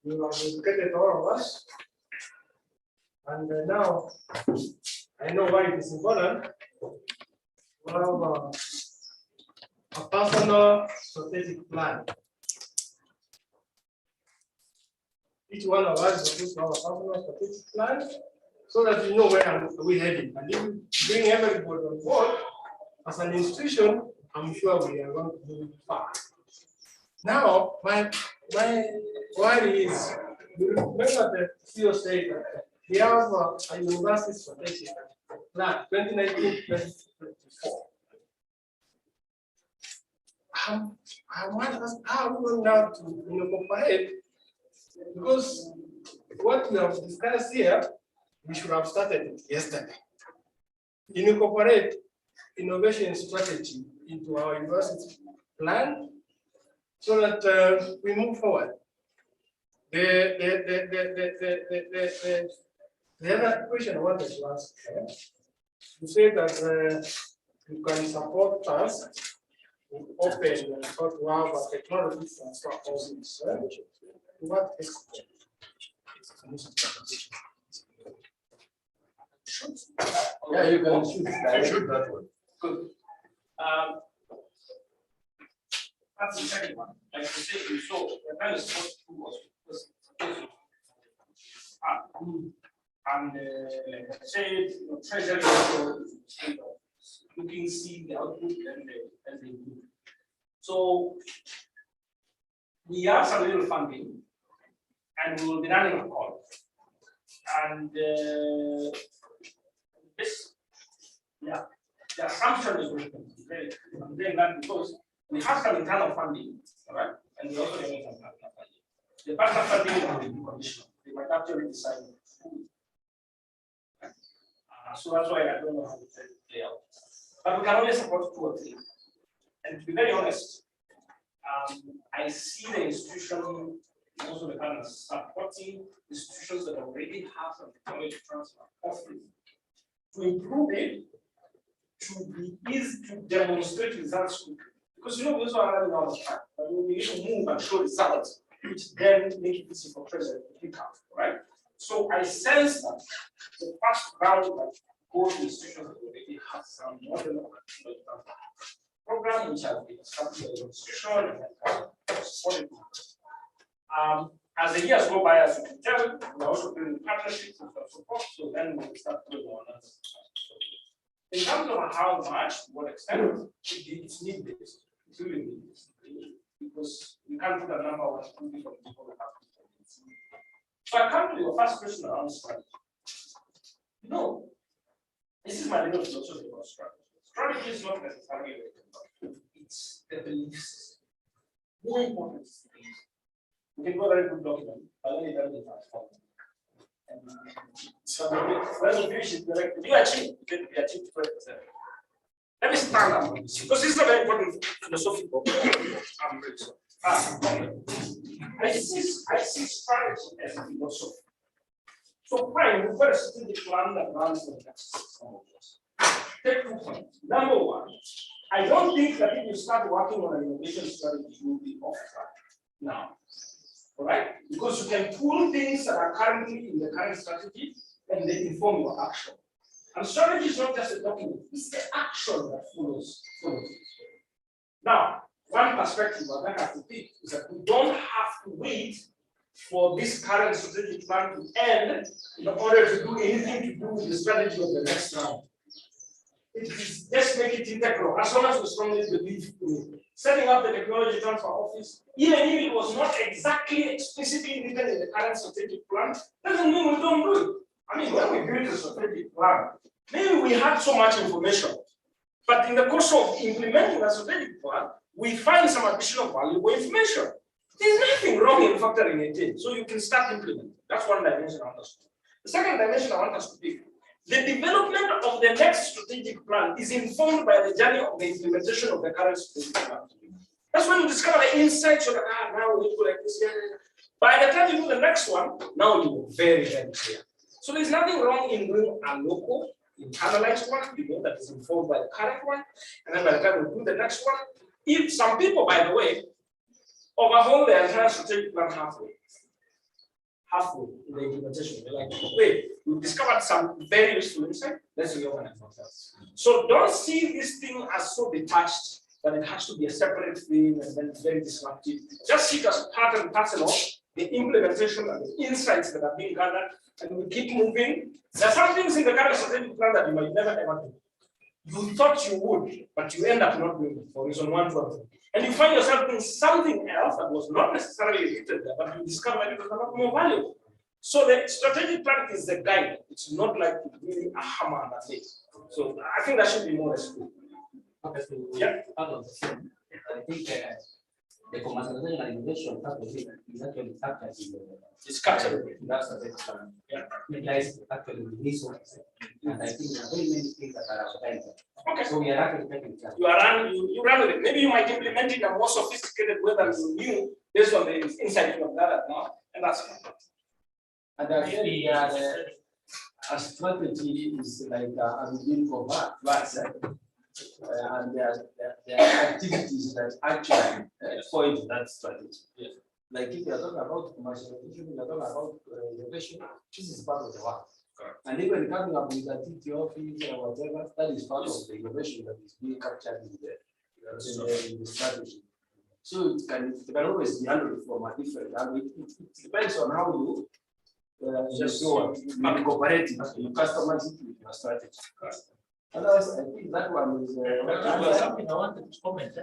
[SPEAKER 5] You have educated all of us. And now I know why it is important to have a personal strategic plan. Each one of us is supposed to have a personal strategic plan so that we know where we're heading. And if we bring everybody on board as an institution, I'm sure we are going to move far. Now, my worry is, remember the CEO said that we have a university strategic plan, 2019-2024. I want us how we going now to incorporate, because what we have discussed here, we should have started it yesterday. Incorporate innovation strategy into our university plan so that we move forward. The other question I wanted to ask, you say that you can support us open or to have a technology transfer office. What extent?
[SPEAKER 2] Yeah, you can shoot that one.
[SPEAKER 1] Good. That's the second one. Like you said, you saw the kind of sport was and like I said, treasury looking, see the output and they do. So we have some little funding, and we will be running a call. And this, yeah, the assumption is working. I'm doing that because we have some internal funding, all right, and we also have some partner funding. The partner funding will be conditional. They might actually decide who. So that's why I don't know how to play out. But we can only support 2 or 3. And to be very honest, I see the institution, also the partners, supporting institutions that already have some technology transfer offering to improve it, to be easy to demonstrate results quickly. Because we also are running out of time, but we need to move and show results, which then make it easy for president to pick up, right? So I sense that the first round that goes to institutions that already have some model of program, which has been established by the institution and supported. As the years go by, as you can tell, we're also building partnerships and support, so then we'll start doing on that. In terms of how much, to what extent, it's need-based. It's really need-based. Because you can't put a number on two different people that have different needs. So I come to your first question around strategy. You know, this is my little philosophy about strategy. Strategy is not necessarily a it's the beliefs. More important is the beliefs. We can do a very good document, but let me tell you transform. And so when you should direct, you achieve 20%. Let me stand up on this because this is a very important philosophical. I'm very sorry. I see strategy as a philosophy. So fine, we've got a strategic plan that runs for the next 6 months. Take 2 points. Number 1, I don't think that if you start working on an innovation strategy, you will be off track now. All right? Because you can pull things that are currently in the current strategy and they inform your action. And strategy is not just a document, it's the action that follows. Now, one perspective I have to pick is that we don't have to wait for this current strategic plan to end in order to do anything to do with the strategy of the next round. It is just make it integral, as long as we strongly believe in setting up the technology transfer office, even if it was not exactly explicitly written in the current strategic plan, doesn't mean we don't do it. I mean, when we build a strategic plan, maybe we had so much information, but in the course of implementing a strategic plan, we find some additional valuable information. There's nothing wrong in factoring it in, so you can start implementing. That's one dimension I want us to do. The second dimension I want us to pick. The development of the next strategic plan is informed by the journey of the implementation of the current strategic plan. That's when you discover the insights. You're like, now we need to go like this. By the time you do the next one, now you're very, very clear. So there's nothing wrong in doing a local, internalized one, that is informed by the current one. And then by the time we do the next one, if some people, by the way, overhaul the entire strategic plan halfway in the implementation. They're like, wait, we've discovered some very useful insight, let's reorganize ourselves. So don't see this thing as so detached but it has to be a separate thing and then very disruptive. Just see it as part and parcel of the implementation and the insights that are being gathered, and we keep moving. There are some things in the current strategic plan that you might never ever do. You thought you would, but you end up not doing it for reason one, two, and three. And you find yourself doing something else that was not necessarily written there, but you discover it was a lot more valuable. So the strategic plan is the guide. It's not like really a hammer and that's it. So I think that should be more respectful.
[SPEAKER 4] Okay, so
[SPEAKER 1] Yeah.
[SPEAKER 4] I think the commercialization and innovation part of it is actually captured in the
[SPEAKER 1] It's captured.
[SPEAKER 4] that's the best plan.
[SPEAKER 1] Yeah.
[SPEAKER 4] It lies actually in resources. And I think there are very many things that are advertised.
[SPEAKER 1] Okay.
[SPEAKER 4] So we are actually taking care.
[SPEAKER 1] You run with it. Maybe you might implement it in a more sophisticated way than you knew based on the insight you have gathered now, and that's fine.
[SPEAKER 2] And again, a strategy is like a within of verse, and there are activities that actually point that strategy.
[SPEAKER 1] Yes.
[SPEAKER 2] Like if you are talking about commercialization, you are talking about innovation, this is part of the work.
[SPEAKER 1] Correct.
[SPEAKER 2] And even coming up with a TT office or whatever, that is part of the innovation that is being captured in the strategy. So it can always be handled from a different angle. It depends on how you incorporate it, you customize it with your strategy. Otherwise, I think that one is
[SPEAKER 6] something I wanted to comment.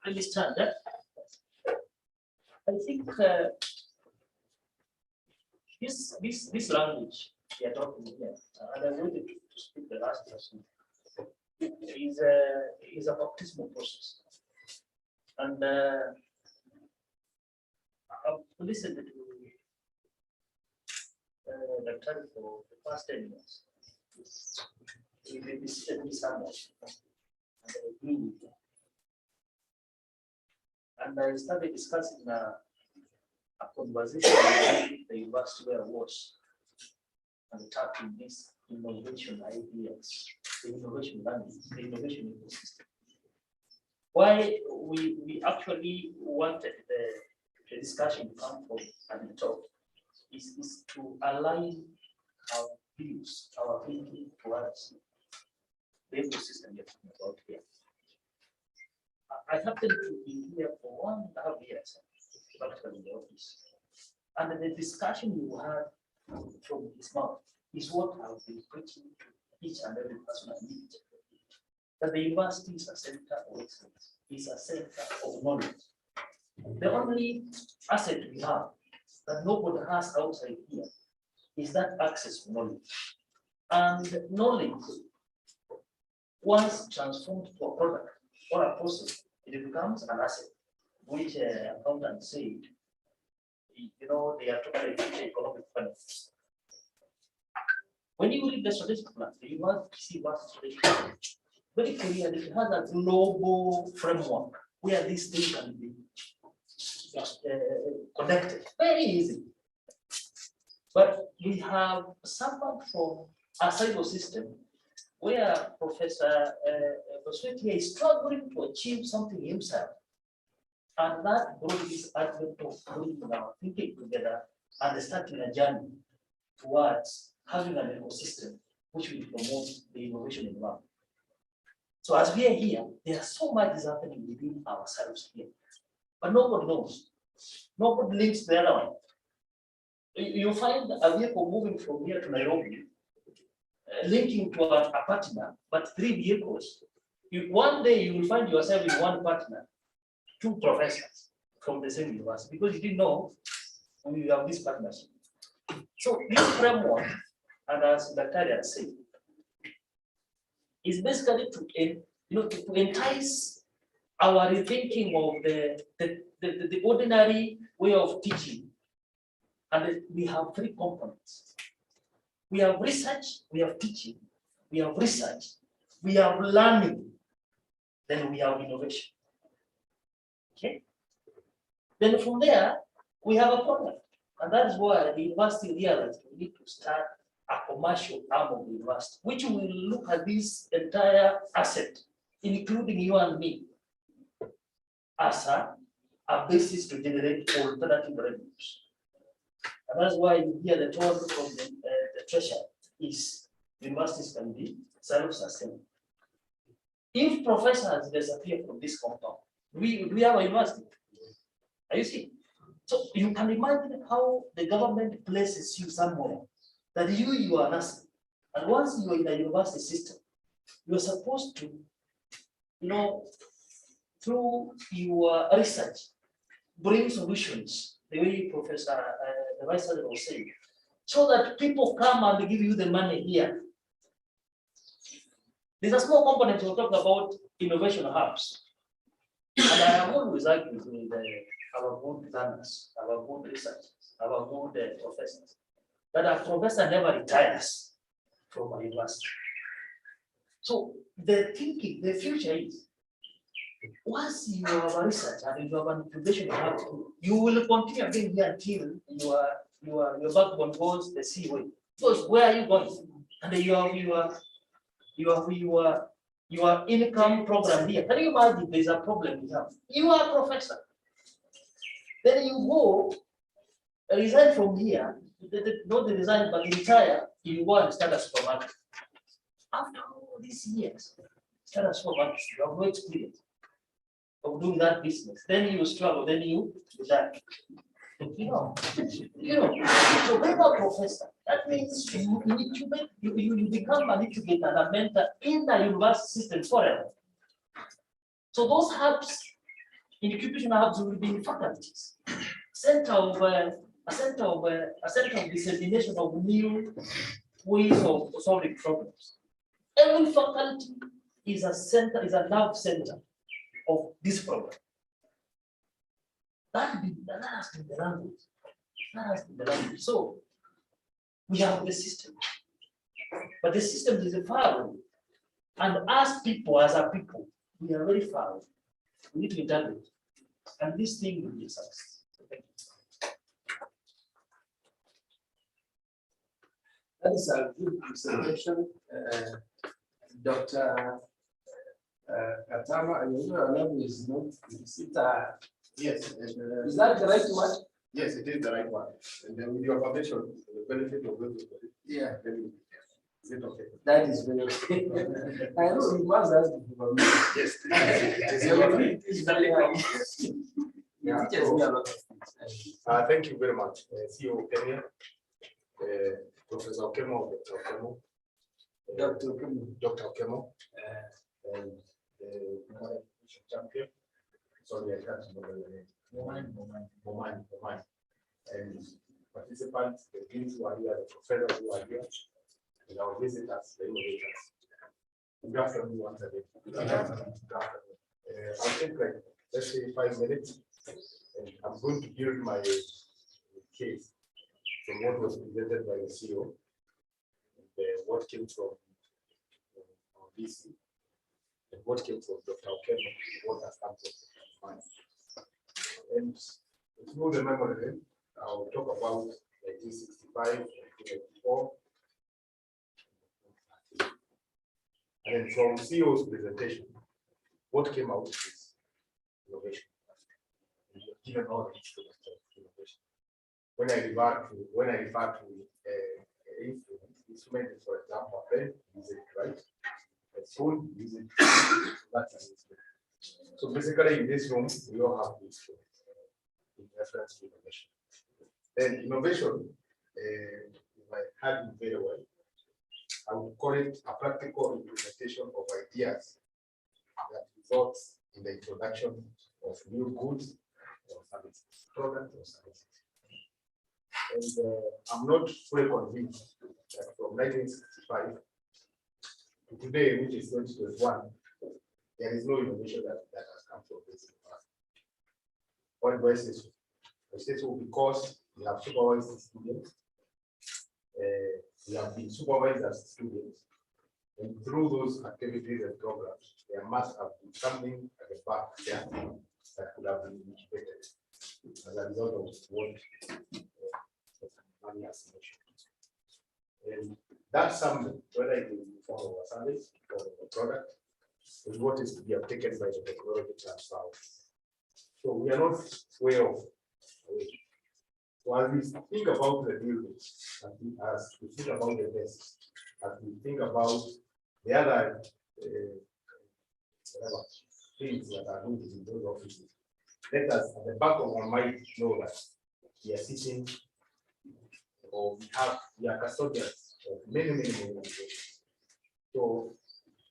[SPEAKER 6] Understand that. I think this language we are talking here, and I wanted to speak the last person, is a baptismal process, and I've listened to the term for the past 10 years. We visited this summer, and I agree with them. And I started discussing a conversation with the university where I was, and tapping this innovation ideas, the innovation learning, the innovation ecosystem. Why we actually wanted the discussion to come from and talk is to align our views, our thinking towards the ecosystem you're talking about here. I happened to be here for 1.5 years, actually in the office. And the discussion you had from his mouth is what I've been preaching to each and every person I meet. That the university is a center of excellence, is a center of knowledge. The only asset we have that nobody has outside here is that access to knowledge. And knowledge, once transformed to a product or a process, it becomes an asset, which accountants said, they are talking about economic benefits. When you read the strategic plan, you must see what strategic plan. Very clearly, it has a global framework where these things can be connected. Very easy. But we have suffered from a cyber system where Professor Bosweti is struggling to achieve something himself. And that brought this advent of bringing our thinking together and starting a journey towards having an ecosystem which will promote the innovation environment. So as we are here, there's so much is happening within ourselves here. But nobody knows. Nobody links the other one. You find a vehicle moving from here to Nairobi, linking to a partner, but 3 vehicles. One day you will find yourself in one partner, 2 professors from the same university, because you didn't know we have this partnership. So this framework, and as Daktari had said, is basically to entice our rethinking of the ordinary way of teaching. And we have 3 components. We have research, we have teaching, we have research, we have learning, then we have innovation. Okay. Then from there, we have a product. And that is why the university realized we need to start a commercial arm of the university, which will look at this entire asset, including you and me, as a basis to generate alternative revenues. And that's why you hear the tone from the treasury is universities can be self-sustaining. If professors disappear from this compound, we have a university. Are you see? So you can imagine how the government places you somewhere that you are nothing. And once you are in the university system, you are supposed to, through your research, bring solutions, the way Professor the Vice President was saying, so that people come and give you the money here. There's a small component we'll talk about innovation hubs. And I have always argued with our good learners, our good researchers, our good professors, that a professor never retires from a university. So the thinking, the future is, once you have a research and you have an incubation hub, you will continue being here until your backbone goes the sea way. Because where are you going? And you have your income program here. Can you imagine there's a problem we have? You are a professor. Then you go, resign from here, not the resign, but retire, you go and start a supermarket. After all these years, start a supermarket, you have no experience of doing that business. Then you struggle, then you die. So when a professor, that means you need to make you become an educator and a mentor in the university system forever. So those hubs, incubation hubs, will be in faculties, a center of dissemination of new ways of solving problems. Every faculty is a center, is a nerve center of this problem. That has been the language. That has been the language. So we have the system, but the system is far away. And as people, as a people, we are very far away. We need to integrate, and this thing will be a success.
[SPEAKER 2] That is a good presentation, Dr. Katama. And your name is not, is it,
[SPEAKER 7] Yes.
[SPEAKER 2] is that the right one?
[SPEAKER 7] Yes, it is the right one. And then with your permission, the benefit of everybody.
[SPEAKER 2] Yeah.
[SPEAKER 7] Then is it okay?
[SPEAKER 2] That is very okay. I know you must ask for me.
[SPEAKER 7] Yes.
[SPEAKER 2] It is very hard.
[SPEAKER 7] Yeah,
[SPEAKER 2] It teaches me a lot of things.
[SPEAKER 7] Thank you very much, CEO of Kenya, Professor Okemo, Dr. Okemo,
[SPEAKER 2] Dr. Kim.
[SPEAKER 7] Dr. Okemo, and the champion. Sorry, I can't remember the name. Moman. And participants, the teams who are here, the professors who are here, and our visitors, the innovators. Good afternoon once again. Good afternoon. I'll take like, let's say 5 minutes, and I'm going to build my case from what was presented by the CEO, and what came from DC, and what came from Dr. Okemo, what has come from mine. And through the memory, I'll talk about 1965, 1984, and then from CEO's presentation, what came out is innovation. Given all the instruments of innovation. When I refer to instruments, for example, a pen, use it, right? A spoon, use it. That's an instrument. So basically, in this room, we all have instruments in reference to innovation. Then innovation, if I had it very well, I would call it a practical implementation of ideas that results in the introduction of new goods or services, products or services. And I'm not fully convinced that from 1965 to today, which is 2021, there is no innovation that has come from this. Why do I say so? I say so because we have supervised students. We have been supervised as students. And through those activities and programs, there must have been something at the back there that could have been incubated as a result of what money has mentioned. And that's something, whether it is in the form of a service or a product, is what is to be uptaken by the technology transfer. So we are not way off. So as we think about the building, as we think about the best, as we think about the other whatever things that are good in those offices. Let us at the back of our mind know that we are sitting or we are custodians of many organizations. So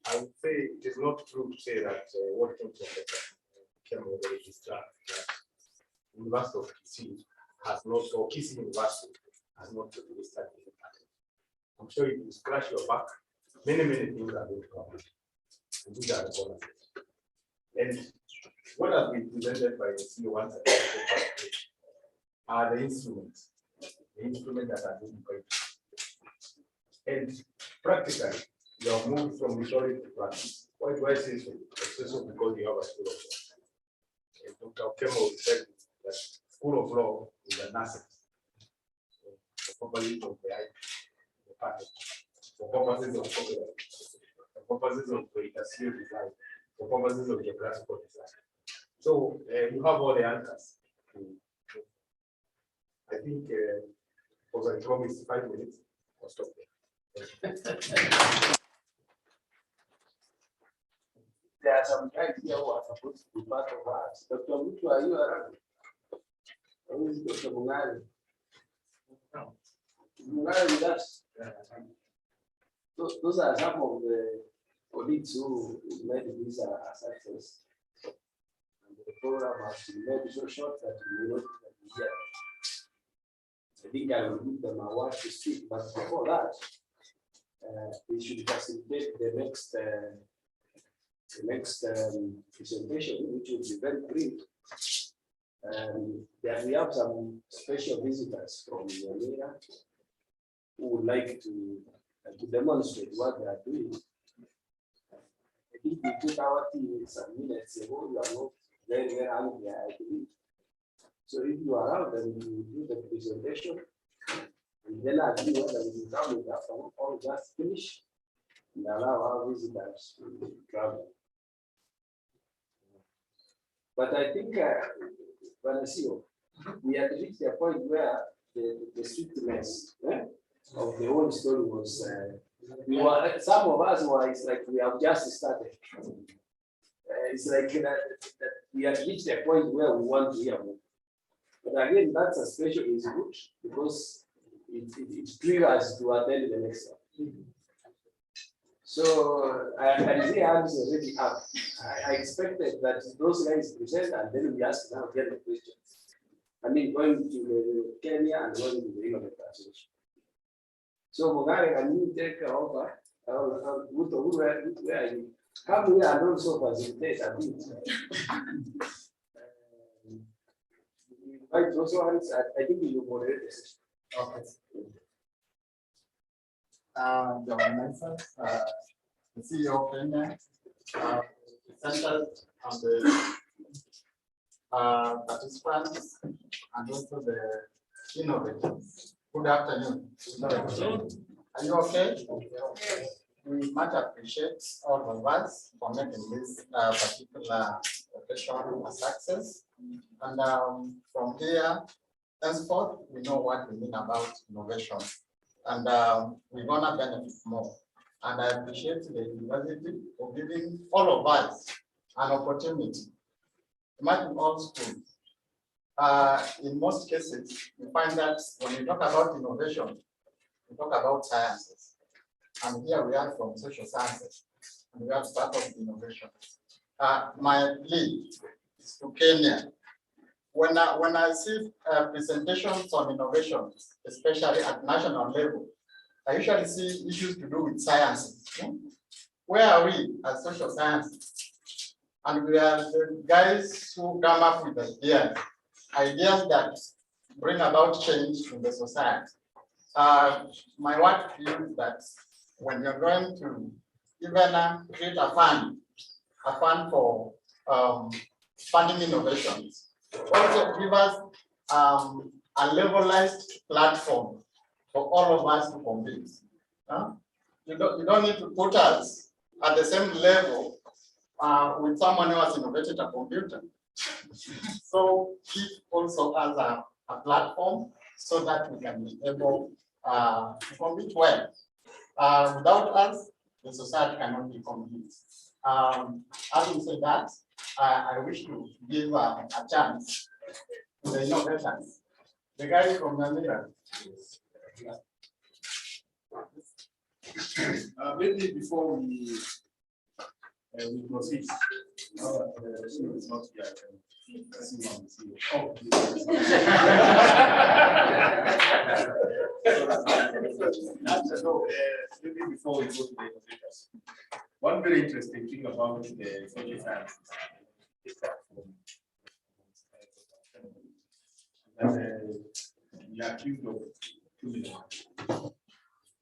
[SPEAKER 7] I would say it is not true to say that what came from the registrar that University of Kisii has not, or Kisii University has not registered any patent. I'm sure if you scratch your back, many things are going to come. And these are the bonuses. And what has been presented by the CEO once are the instruments that are being employed. And practically, you have moved from theory to practice. Why do I say so? Especially because you have a school of law. And Dr. Kemo said that school of law is an asset for purposes of the patent, for purposes of copyright, for purposes of industrial design, for purposes of geographical design. So you have all the answers. I think was I promised 5 minutes. I'll stop there.
[SPEAKER 2] There are some guys here who are supposed to be part of us. Dr. Mutu, are you around? Who is Dr. Mungari? Mungari with us? Those are some of the colleagues who made this a success. And the program has been made so short that we will not be here. I think I will give them a word to speak, but before that, we should facilitate the next presentation, which will be very brief. There we have some special visitors from KENIA who would like to demonstrate what they are doing. I think we took our team some minutes ago. You are not very hungry, I believe. So if you are out, then you do the presentation, and then I do whether we come with after or just finish and allow our visitors to travel. But I think, Vanessio, we had reached a point where the sweetness of the whole story was, some of us were, it's like we have just started. It's like that we had reached a point where we want to hear more. But again, that's a special is good because it triggers to attend the next one. So I see hands already up. I expected that those guys present and then we ask now get the questions. I mean, going to the KENIA and going to the Innovative Association. So Mogare, can you take over? Where are you? Come here and also facilitate a bit. Right, also, I think you moderate this.
[SPEAKER 8] Okay. The organizer, the CEO of KENIA, presenters and the participants, and also the innovators. Good afternoon. Are you okay? We much appreciate all of us for making this particular occasion a success. And from here, henceforth, we know what we mean about innovation. And we're gonna benefit more. And I appreciate the university for giving all of us an opportunity. Imagine all schools. In most cases, we find that when we talk about innovation, we talk about sciences. And here we are from social sciences, and we have part of innovation. My plea is to KENIA. When I see presentations on innovation, especially at national level, I usually see issues to do with science. Where are we as social sciences? And we are the guys who come up with ideas that bring about change in the society. My word is that when you're going to even create a fund for funding innovations, also give us a levelized platform for all of us to compete. You don't need to put us at the same level with someone who has innovated a computer. So give also us a platform so that we can be able to compete well. Without us, the society cannot be complete. Having said that, I wish to give a chance to the innovators. The guys from Namibia.
[SPEAKER 7] Maybe before we proceed, the CEO is not here. Maybe before we go to the innovators, one very interesting thing about the social science is that we are accused of criminal.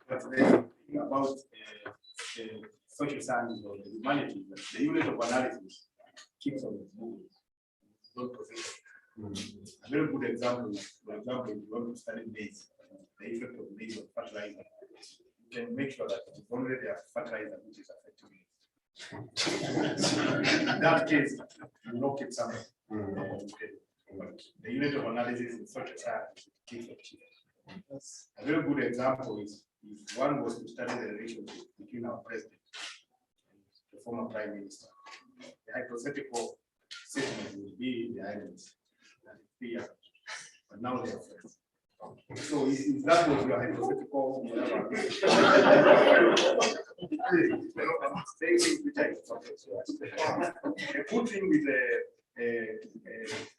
[SPEAKER 7] But the thing about social science or the humanities, the unit of analysis keeps on moving. Not professional. A very good example, for example, if you want to study maize, the effect of maize on fertilizer, you can make sure that it's only the fertilizer which is affecting it. In that case, you lock it somewhere. But the unit of analysis in social science keeps on changing. A very good example is if one was to study the relationship between our president and the former prime minister, the hypothetical statement would be the ironies and fear, but now they are friends. So if that was your hypothetical, whatever, the good thing with the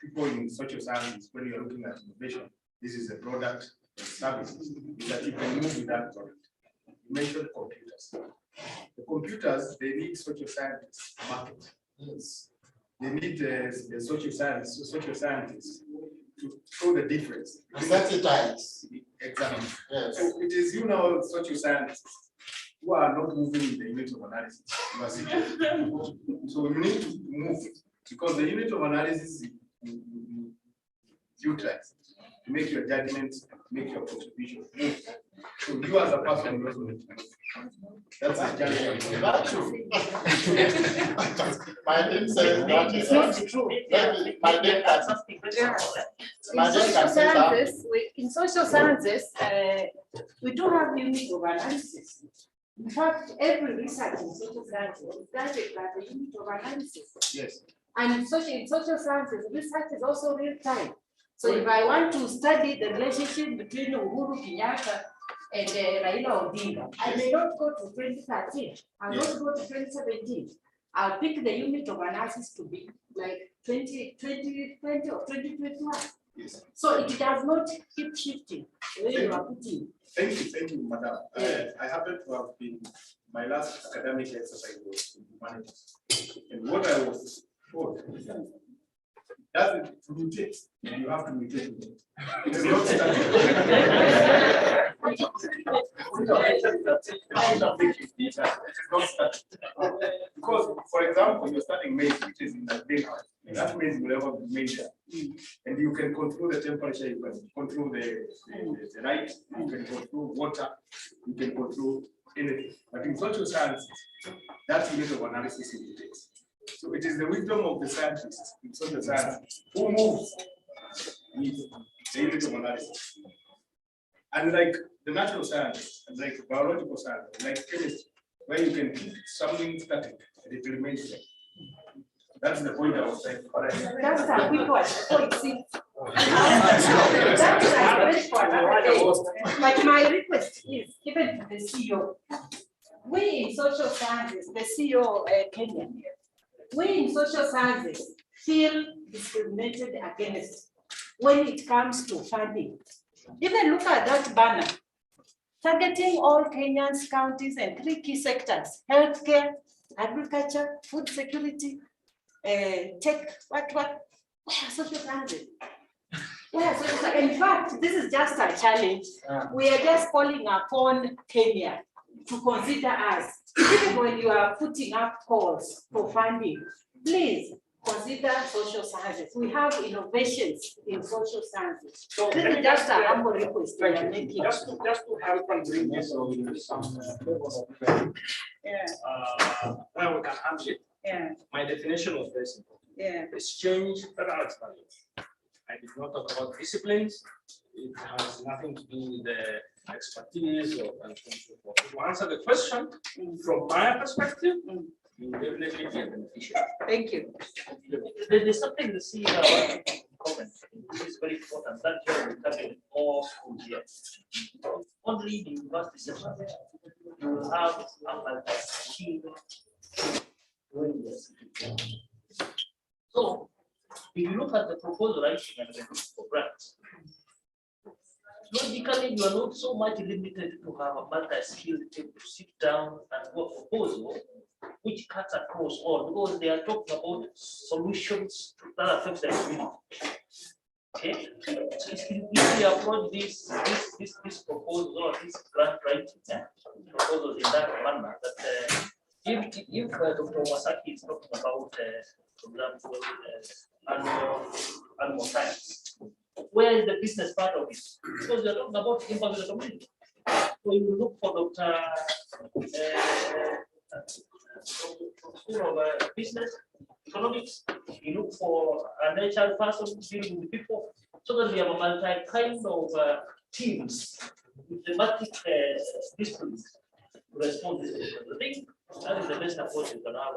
[SPEAKER 7] people in social science when you're looking at innovation, this is a product and services, is that you can move with that product. You mentioned computers. The computers, they need social scientists market. Yes. They need the social scientists to show the difference.
[SPEAKER 8] Sensitize.
[SPEAKER 7] Exactly.
[SPEAKER 8] Yes.
[SPEAKER 7] So it is social scientists who are not moving in the unit of analysis. So you need to move because the unit of analysis you utilize to make your judgments, make your contribution. So you as a person, you also need to move. That's a challenge.
[SPEAKER 8] That's true. My name says that is not true. My name
[SPEAKER 9] in social sciences, we do have unit of analysis. In fact, every research in social sciences is done by the unit of analysis.
[SPEAKER 7] Yes.
[SPEAKER 9] And in social sciences, research is also real time. So if I want to study the relationship between Uhuru Kenyatta and Raila Odinga, I may not go to 2013. I'll not go to 2017. I'll pick the unit of analysis to be like 2020 or 2021.
[SPEAKER 7] Yes.
[SPEAKER 9] So it does not keep shifting.
[SPEAKER 7] Thank you, madam. I happen to have been, my last academic exercise was in humanities. And what I was told is that doesn't mutate, you have to mutate it. It's not static. Because, for example, you're starting maize, which is in the greenhouse. That means you never made there. And you can control the temperature, you can control the light, you can control water, you can control anything. But in social science, that unit of analysis mutates. So it is the wisdom of the scientists in social science who moves with the unit of analysis. And like the natural science, and like biological science, like chemistry, where you can keep something static and it remains there. That's the point I was saying.
[SPEAKER 9] That's a quick one. So it seems. That is a request for another day. But my request is given to the CEO. We in social sciences, the CEO Kenya, we in social sciences feel discriminated against when it comes to funding. Even look at that banner, targeting all Kenyan counties and 3 key sectors: healthcare, agriculture, food security, tech, what? Where are social sciences? In fact, this is just a challenge. We are just calling upon Kenya to consider us. Even when you are putting up calls for funding, please consider social sciences. We have innovations in social sciences. So this is just a humble request we are making.
[SPEAKER 1] Just to help and bring this on some level of where we can handle it.
[SPEAKER 9] Yeah.
[SPEAKER 1] My definition was very simple.
[SPEAKER 9] Yeah.
[SPEAKER 1] Exchange federal values. I did not talk about disciplines. It has nothing to do with the expertise or and so forth. To answer the question, from my perspective,
[SPEAKER 6] you will definitely be a beneficiary.
[SPEAKER 9] Thank you.
[SPEAKER 6] There's something to see comment. This is very important. That here we have in all schools here. Only the university section, you will have a scheme doing this. So if you look at the proposal writing and the for grants, logically you are not so much limited to have a multi-skilled team to sit down and do a proposal which cuts across all, because they are talking about solutions that affect the community. Okay, so if we approach this proposal or this grant writing proposal in that manner, that if Dr. Wasaki is talking about, for example, animal science, where is the business part of it? Because you're talking about impact on the community. So you look for Dr. School of Business Economics, you look for an HR person dealing with people, so that we have a multi kind of teams with thematic disciplines to respond to this. I think that is the best approach you can have.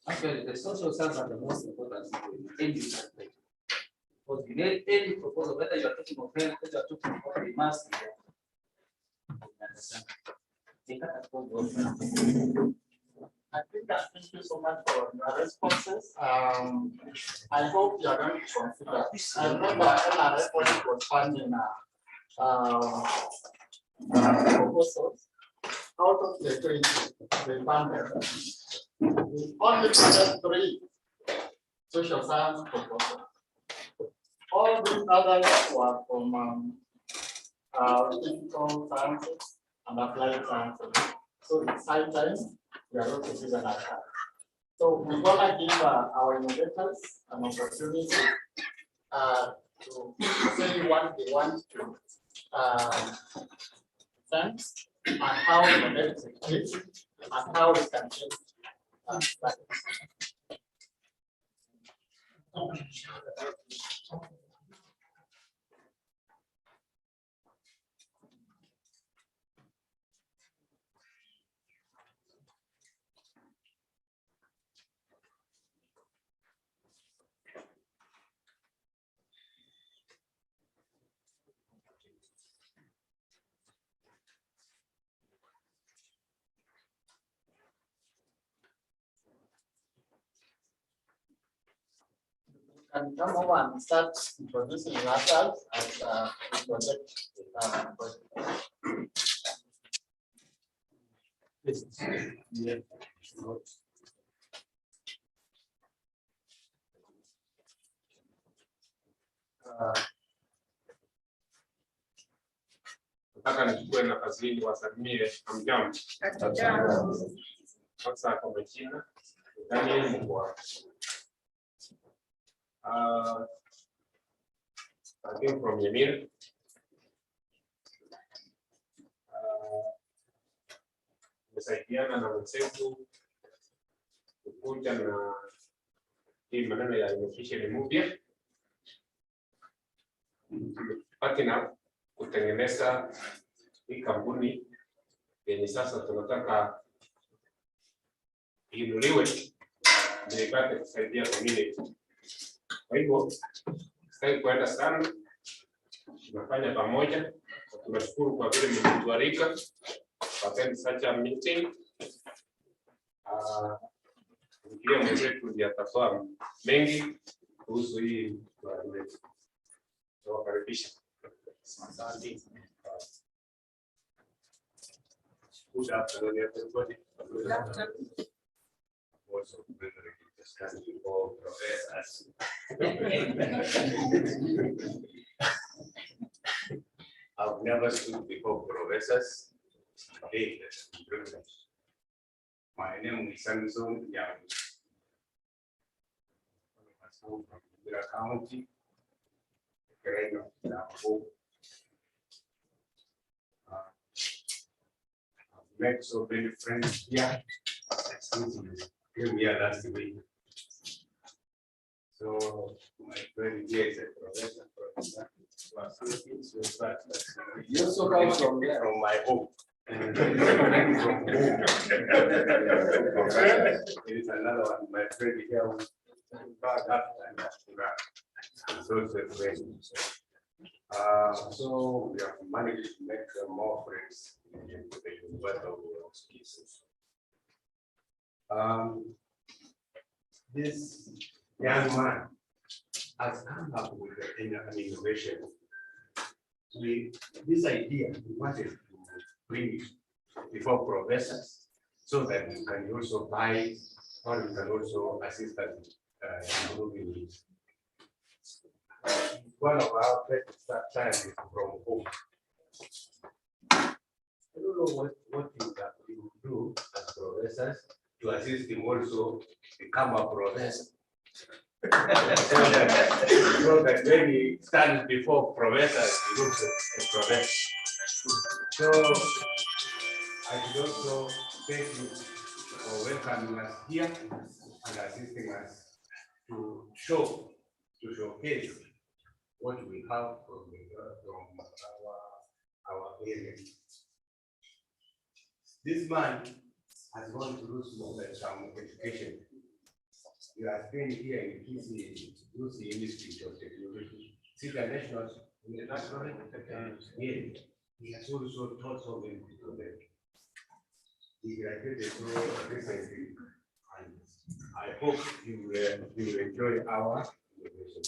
[SPEAKER 4] Actually, the social science are the most important in this aspect. Because you get any proposal, whether you are talking of health, whether you are talking about the mass,
[SPEAKER 8] Thank you so much for your responses. I hope you are going to consider. I remember NRS was funding proposals. Out of the 20, they funded. We only funded 3 social science proposals. All these others were from physical sciences and applied sciences. So it's high time we are also doing that. So we want to give our innovators an opportunity to say what they want to sense and how the medicine is and how we can change that. And come over and start introducing yourselves as a project.
[SPEAKER 7] Nataka nichukue nafasi hii wasalimie hamjambo. Sasa kwa majina Daniel Mkwa. I came from Yemen. Nimesaidiana na wenzetu kukuja na hii maneno ya innovation mpya. Tumepata kutengeneza hii kampuni yenye sasa tunataka inuliwe ndio ipate kusaidia community. Kwa hivyo sitaki kwenda sana, tunafanya pamoja. Tunashukuru kwa vile mmetualika attend such a meeting. Kile mwenzetu ndiye atatoa mengi kuhusu hii project. Tunawakaribisha. Asante. Good afternoon, everybody. Good afternoon. Also, discussing all professors. I've never stood before professors. Today, that's a privilege. My name is Samson Young. I'm from Kibera County. I've met so many friends here. Came here last week. So my friend here is a professor.
[SPEAKER 2] You also come from there.
[SPEAKER 7] From my home. It is another one, my friend here. So it's a friend. So we have managed to make more friends in the University of Kisii. This young man has come up with an innovation. This idea, we wanted to bring it before professors so that we can also buy or we can also assist us improving it. One of our scientists from home. I don't know what things that we will do as professors to assist him also become a professor. So that when he stands before professors, he looks a professor. So I should also thank you for welcoming us here and assisting us to showcase what we have from our area. This man has gone through some education. You have been here in Kisii, Institute of Technology. See the national, yeah. He has also taught so many people there. He graduated so recently, and I hope you will enjoy our innovation.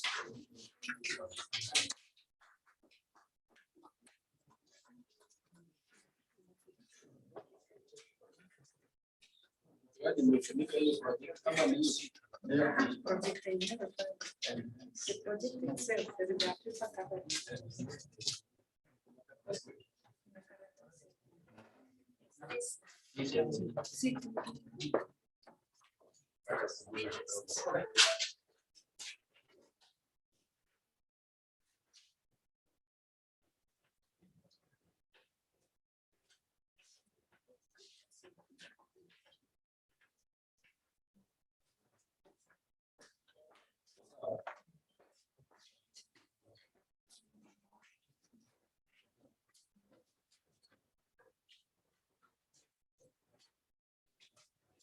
[SPEAKER 9] The project itself, the graphics are covered.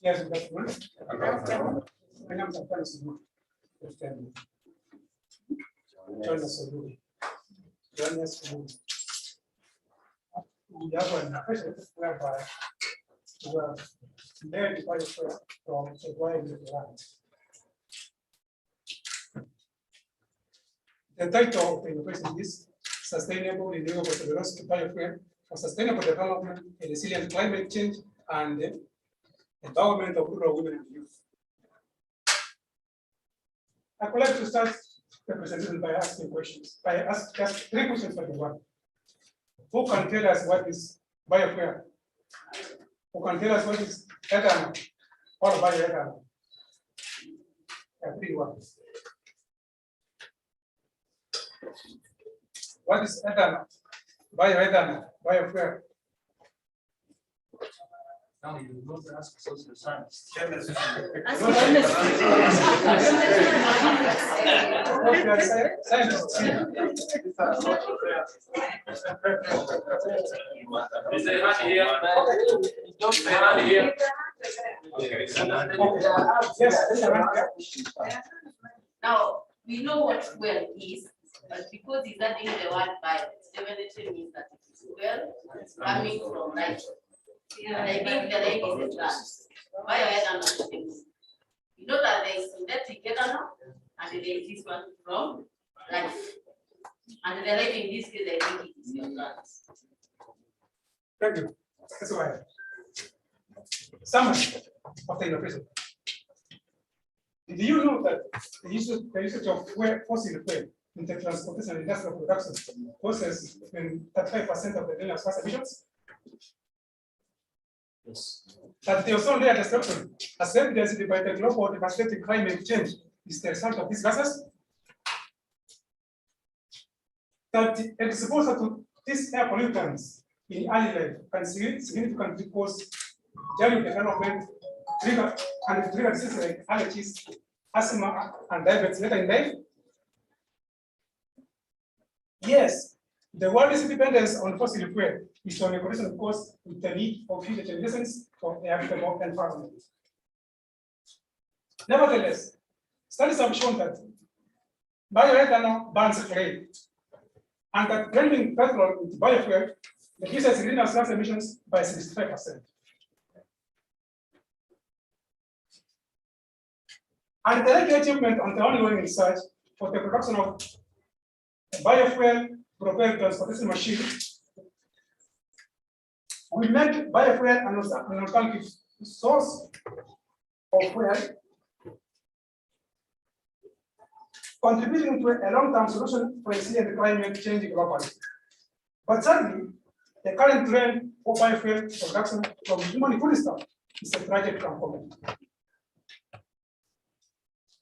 [SPEAKER 5] Yes, that's good. My name is Antonio. Join us. Join us. We have an official whereby we are there to fight from the wild land. The title of the innovation is Sustainable Renewable Biodiversity Biofuel for Sustainable Development and Resilient Climate Change and the Empowerment of Rural Women and Youth. I would like to start the presentation by asking questions. I ask just 3 questions for the one. Who can tell us what is biofuel? Who can tell us what is ethanol or bioethanol? 3 words. What is ethanol? Bioethanol, biofuel.
[SPEAKER 6] Now you will not ask social science.
[SPEAKER 10] Now, we know what well is, but because he's adding the word bio, definitely means that it is well coming from life. And I think the name is that bioethanol things. You know that there is synthetic ethanol and there is this one from life. And the life in this case, I think it is your plants.
[SPEAKER 5] Thank you. That's why. Summary of the innovation. Do you know that the usage of fossil fuel in the transportation and industrial production causes 35% of the greenhouse gas emissions?
[SPEAKER 6] Yes.
[SPEAKER 5] That the ozone layer destruction, as evidenced by the global devastating climate change, is the result of these gases. That exposure to these air pollutants in early life can significantly cause early development, trigger diseases like allergies, asthma, and diabetes later in life. Yes, The world's dependence on fossil fuel is on a condition, of course, with the need of future generations for a habitable environment. Nevertheless, studies have shown that bioethanol burns clay, and that blending petrol with biofuel reduces greenhouse gas emissions by 65%. And the direct achievement on the ongoing research for the production of biofuel propelled transportation machine will make biofuel an alternative source of fuel, contributing to a long-term solution for the climate change globally. But sadly, the current trend for biofuel production from human foodstuff is a tragic component.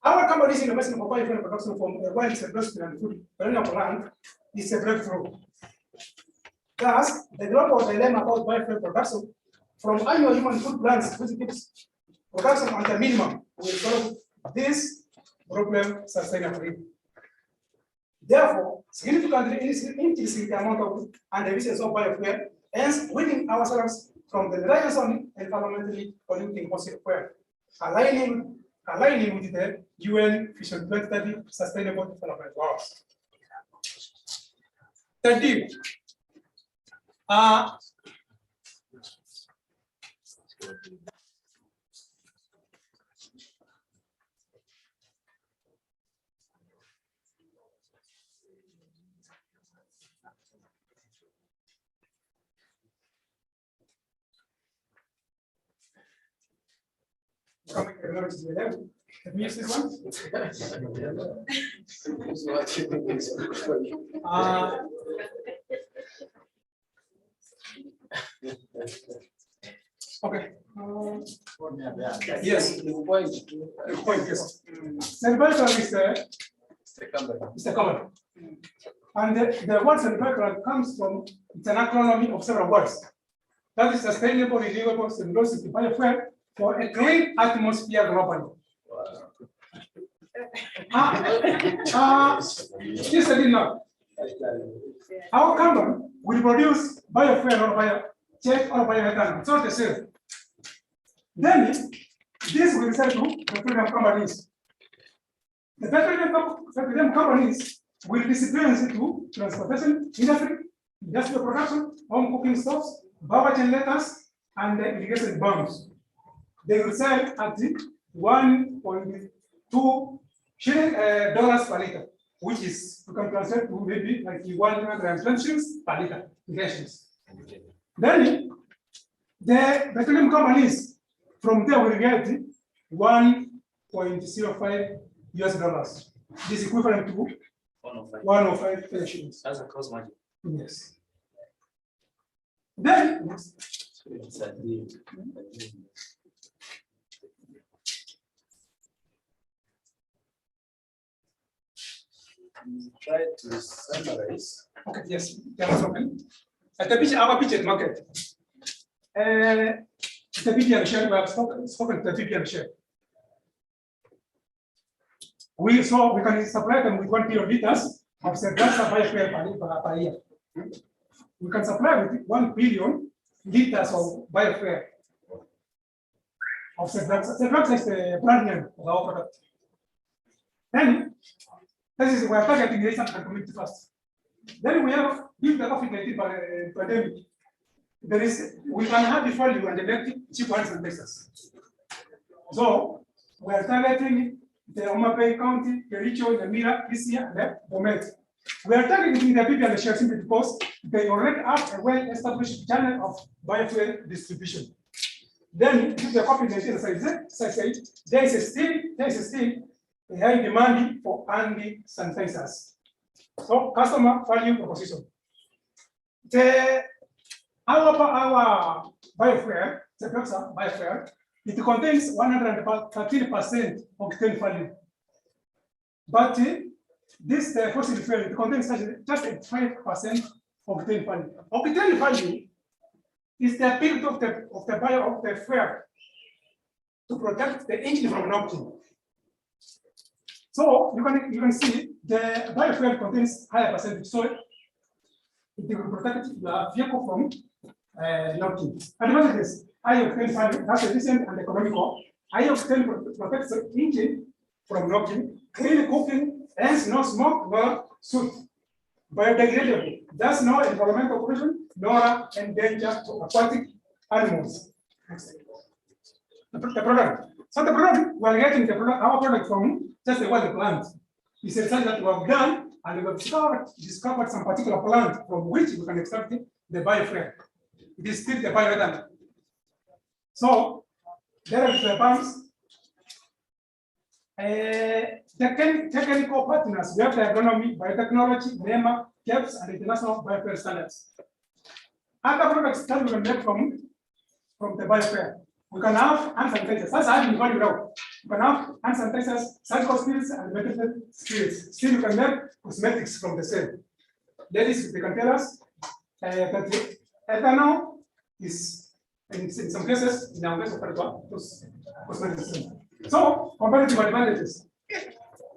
[SPEAKER 5] Our company's investment for biofuel production from a wild sequestration and food perennial land is a breakthrough. Thus, the global dilemma about biofuel production from annual human food plants, which keeps production on the minimum, will solve this problem sustainably. Therefore, significantly increasing the amount of and the efficiency of biofuel, hence winning ourselves from the reliance on environmentally polluting fossil fuel, aligning with the UN Vision 2030 Sustainable Development Goals. 13. Okay. Yes. The point is, Celebratory is the common. And the word celebratory comes from, it's an acronym of several words. That is sustainable, renewable, cellulosic biofuel for a clean atmosphere globally. Just a little. Our company will produce biofuel or biojet or bioethanol. It's not the same. Then this will sell to petroleum companies. The petroleum companies will distribute it to transportation, industry, industrial production, home cooking stoves, power generators, and the irrigation pumps. They will sell at $1.2 per liter, which is, you can translate to maybe like 120 shillings per liter. Then the petroleum companies from there will get $1.05 US. This is equivalent to 105 shillings.
[SPEAKER 6] That's a cost margin.
[SPEAKER 5] Yes. Then
[SPEAKER 2] Try to summarize.
[SPEAKER 5] okay, yes, there was open. At the beach, our beach market. The BPM share, we have spoken to the BPM share. We can supply them with 1 billion liters of surplus biofuel per year. We can supply with 1 billion liters of biofuel of surplus. Surplus is the brand name of our product. Then, this is we are targeting the Eastern community first. Then we have, if the COVID-19 pandemic, we can have the value and the cheap ones in Texas. So we are targeting the Oma Bay County, the Richo, the Mira, Kisii, and the Bomet. We are targeting the people and the share simply because they already have a well-established channel of biofuel distribution. Then, if the COVID-19 as I said, there is still a high demand for handy sanitizers. So, customer value proposition. Our biofuel, the biofuel, it contains 113% octane value. But this fossil fuel, it contains just 5% octane value. Octane value is the ability of the fuel to protect the engine from knocking. So you can see the biofuel contains higher percentage. So
[SPEAKER 11] it will protect the vehicle from knocking. Advantages: high octane fuel, that's efficient and economical. High octane protects the engine from knocking. Clean cooking, hence no smoke nor soot. Biodegradable, thus no environmental pollution nor endanger to aquatic animals. The product. So the product, we are getting the product, our product from just the water plant. It's a research that we have done, and we have discovered some particular plant from which we can extract the biofuel. It is still the bioethanol. So there are the pumps. Technical partners, we have the agronomy, biotechnology, NEMA, KEPS, and international biofuel standards. Other products that we can make from the biofuel. We can have hand sanitizers. That's how you value now. You can have hand sanitizers, surgical spirits, and medical spirits. Still, you can make cosmetics from the same. Ladies, they can tell us that the ethanol is, in some cases, in our case of cosmetics. So, comparative advantages.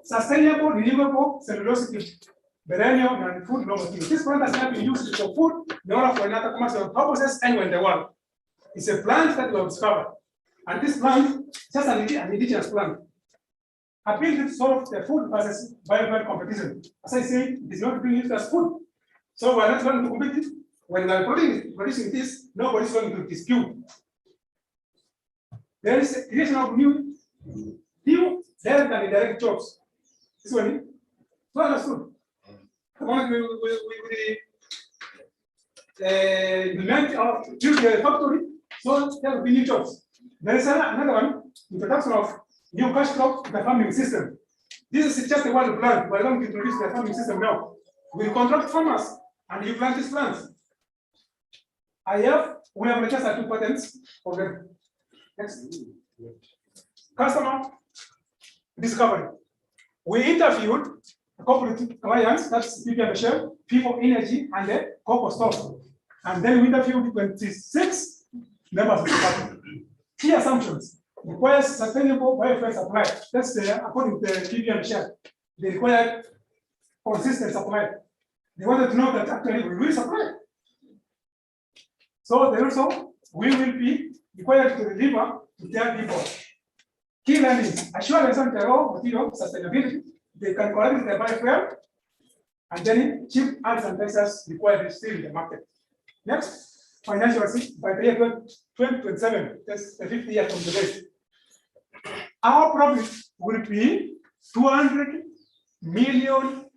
[SPEAKER 11] Sustainable, renewable, cellulosic, perennial, and food raw material. This plant has been used for food in order for another commercial purposes anywhere in the world. It's a plant that we have discovered. And this plant, just an indigenous plant, appeals to solve the food versus biofuel competition. As I say, it is not being used as food. So we're not going to compete. When we're producing this, nobody's going to dispute. There is a creation of new direct and indirect jobs. This one, so understood. The moment we implement or build the factory, so there will be new jobs. There is another one, introduction of new cash crop to the farming system. This is just a one plant. We're going to introduce the farming system now. We contract farmers and you plant these plants. We have registered 2 patents for them. Next. Customer discovery. We interviewed corporate clients, that's PPM, People Energy, and the Cocoa Store. And then we interviewed 26 members of the company. Key assumptions: requires sustainable biofuel supply. That's according to the PPM share. They require consistent supply. They wanted to know that actually we will supply. So they also, we will be required to deliver to their people. Key learnings: assurance on the raw material sustainability. They can collect the biofuel, and then cheap ads and prices required still in the market. Next. Financial assistance by the year 2027, that's the 50 years from today. Our profit will be 200 million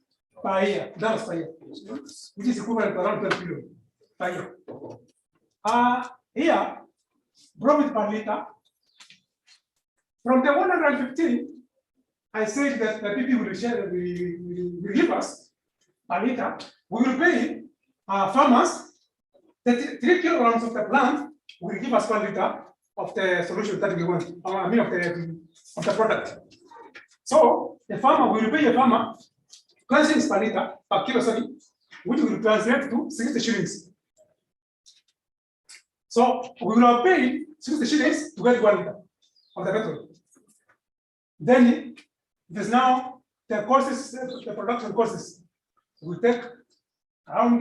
[SPEAKER 11] per year, dollars per year, which is equivalent to around 12 billion per year. Here, profit per liter. From the 115, I said that the people will give us per liter. We will pay farmers. The 3 kilograms of the plant will give us 1 liter of the solution that we want, of the product. So the farmer will pay a farmer 20 cents per liter, per kilo, sorry, which will translate to 60 shillings. So we will have paid 60 shillings to get 1 liter of the petrol. Then there's now the costs, the production costs will take around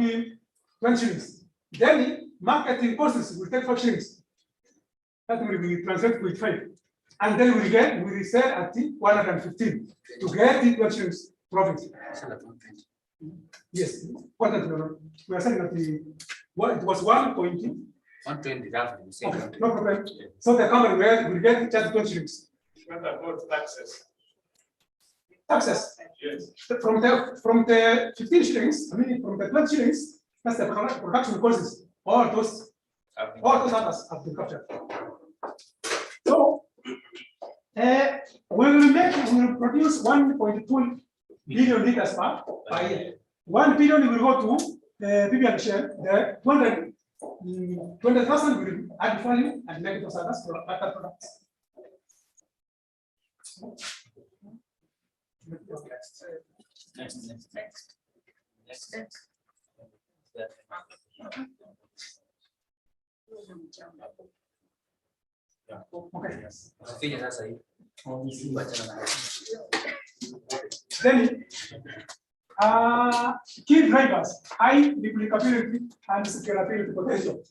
[SPEAKER 11] 20 shillings. Then marketing costs will take 5 shillings. That will be translated with 5. And then we will sell at 115 to get the 12 shillings profit. Yes, we are selling at it was 1.120. Okay, no problem. So the company will get just 12 shillings.
[SPEAKER 5] What about taxes?
[SPEAKER 11] Taxes.
[SPEAKER 5] Yes.
[SPEAKER 11] From the 15 shillings, I mean from the 12 shillings, that's the production costs. All those others have been captured. So we will produce 1.2 billion liters per year. 1 billion will go to the PPM share. The 20,000 will add value and make those others for other products. Next. Okay. Then key drivers, high replicability and scalability potential.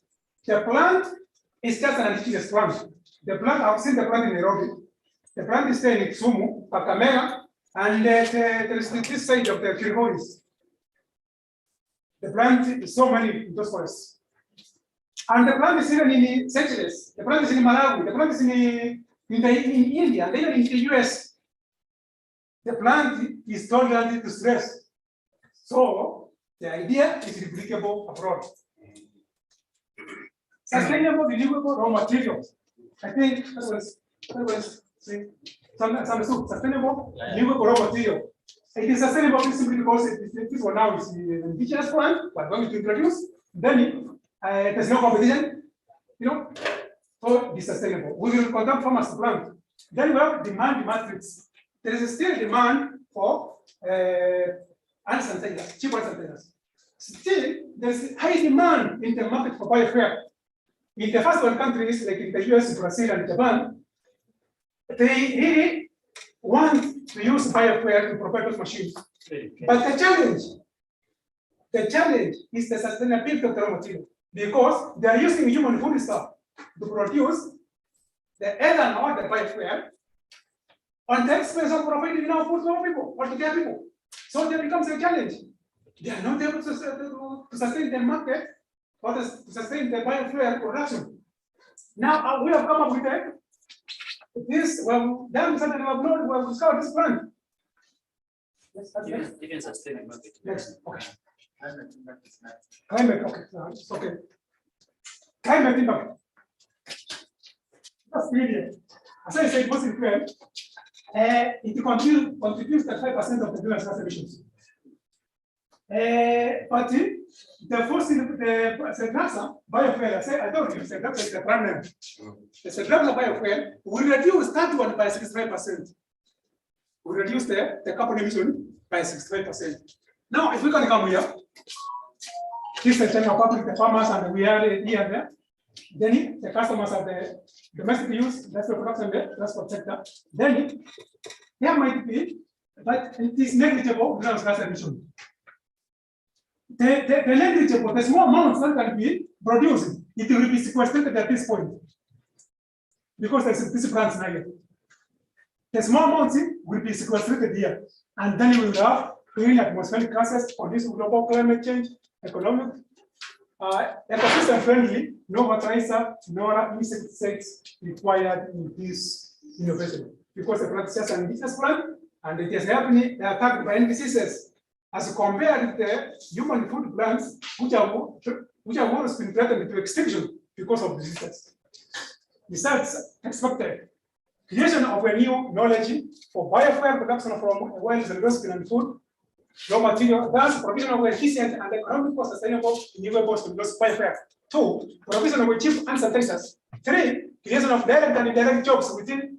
[SPEAKER 11] The plant is just an indigenous plant. The plant, I've seen the plant in Nairobi. The plant is staying in Kisumu, Kakamega, and there is this side of the Kirigonis. The plant is so many in those forests. And the plant is even in Seychelles, the plant is in Malawi, the plant is in India, and even in the US. The plant is tolerant to stress. So the idea is replicable abroad. Sustainable, renewable raw materials. I think that was sustainable, renewable raw material. It is sustainable simply because this one now is an indigenous plant, we're going to introduce, then there's no competition, so it's sustainable. We will conduct farmers to plant. Then we have demand matrix. There is still demand for hand sanitizers, cheap hand sanitizers. Still, there's high demand in the market for biofuel. In the first world countries, like in the US, Brazil, and Japan, they really want to use biofuel to propel those machines. But the challenge is the sustainability of the raw material, because they are using human food stuff to produce the ethanol or the biofuel on the expense of providing enough food to people or to their people. So there becomes a challenge. They are not able to sustain the market or to sustain the biofuel production. Now we have come up with this. Well, then suddenly we have discovered this plant.
[SPEAKER 6] Even sustain market.
[SPEAKER 11] Next, okay. Climate, okay, okay. Climate impact. That's really, as I said, most important. It contributes 35% of the greenhouse gas emissions. But the first thing, the Sedlapsa biofuel, I told you, Sedlapsa is the brand name. The Sedlapsa biofuel will reduce that one by 65%. We reduce the carbon emission by 65%. Now, if we can come here, this is the public, the farmers, and we are here there. Then the customers are the domestic use, that's the production there, transport sector. Then there might be, but it is negligible greenhouse gas emission. The negligible, the small amounts that can be produced, it will be sequestered at this point. Because there's this plants here. The small amounts will be sequestered here. And then you will have clean atmospheric gases on this global climate change, economic, ecosystem friendly, no fertilizer, no insecticides required in this innovation. Because the plant is just an indigenous plant and it is happening attacked by diseases as compared to the human food plants, which have almost been threatened to extinction because of diseases. Besides, expected creation of a new knowledge for biofuel production from wells, resources, and food, raw material, thus provision of efficient and economical sustainable renewable biofuel. 2, provision of cheap and sanitizers. 3, creation of direct and indirect jobs within,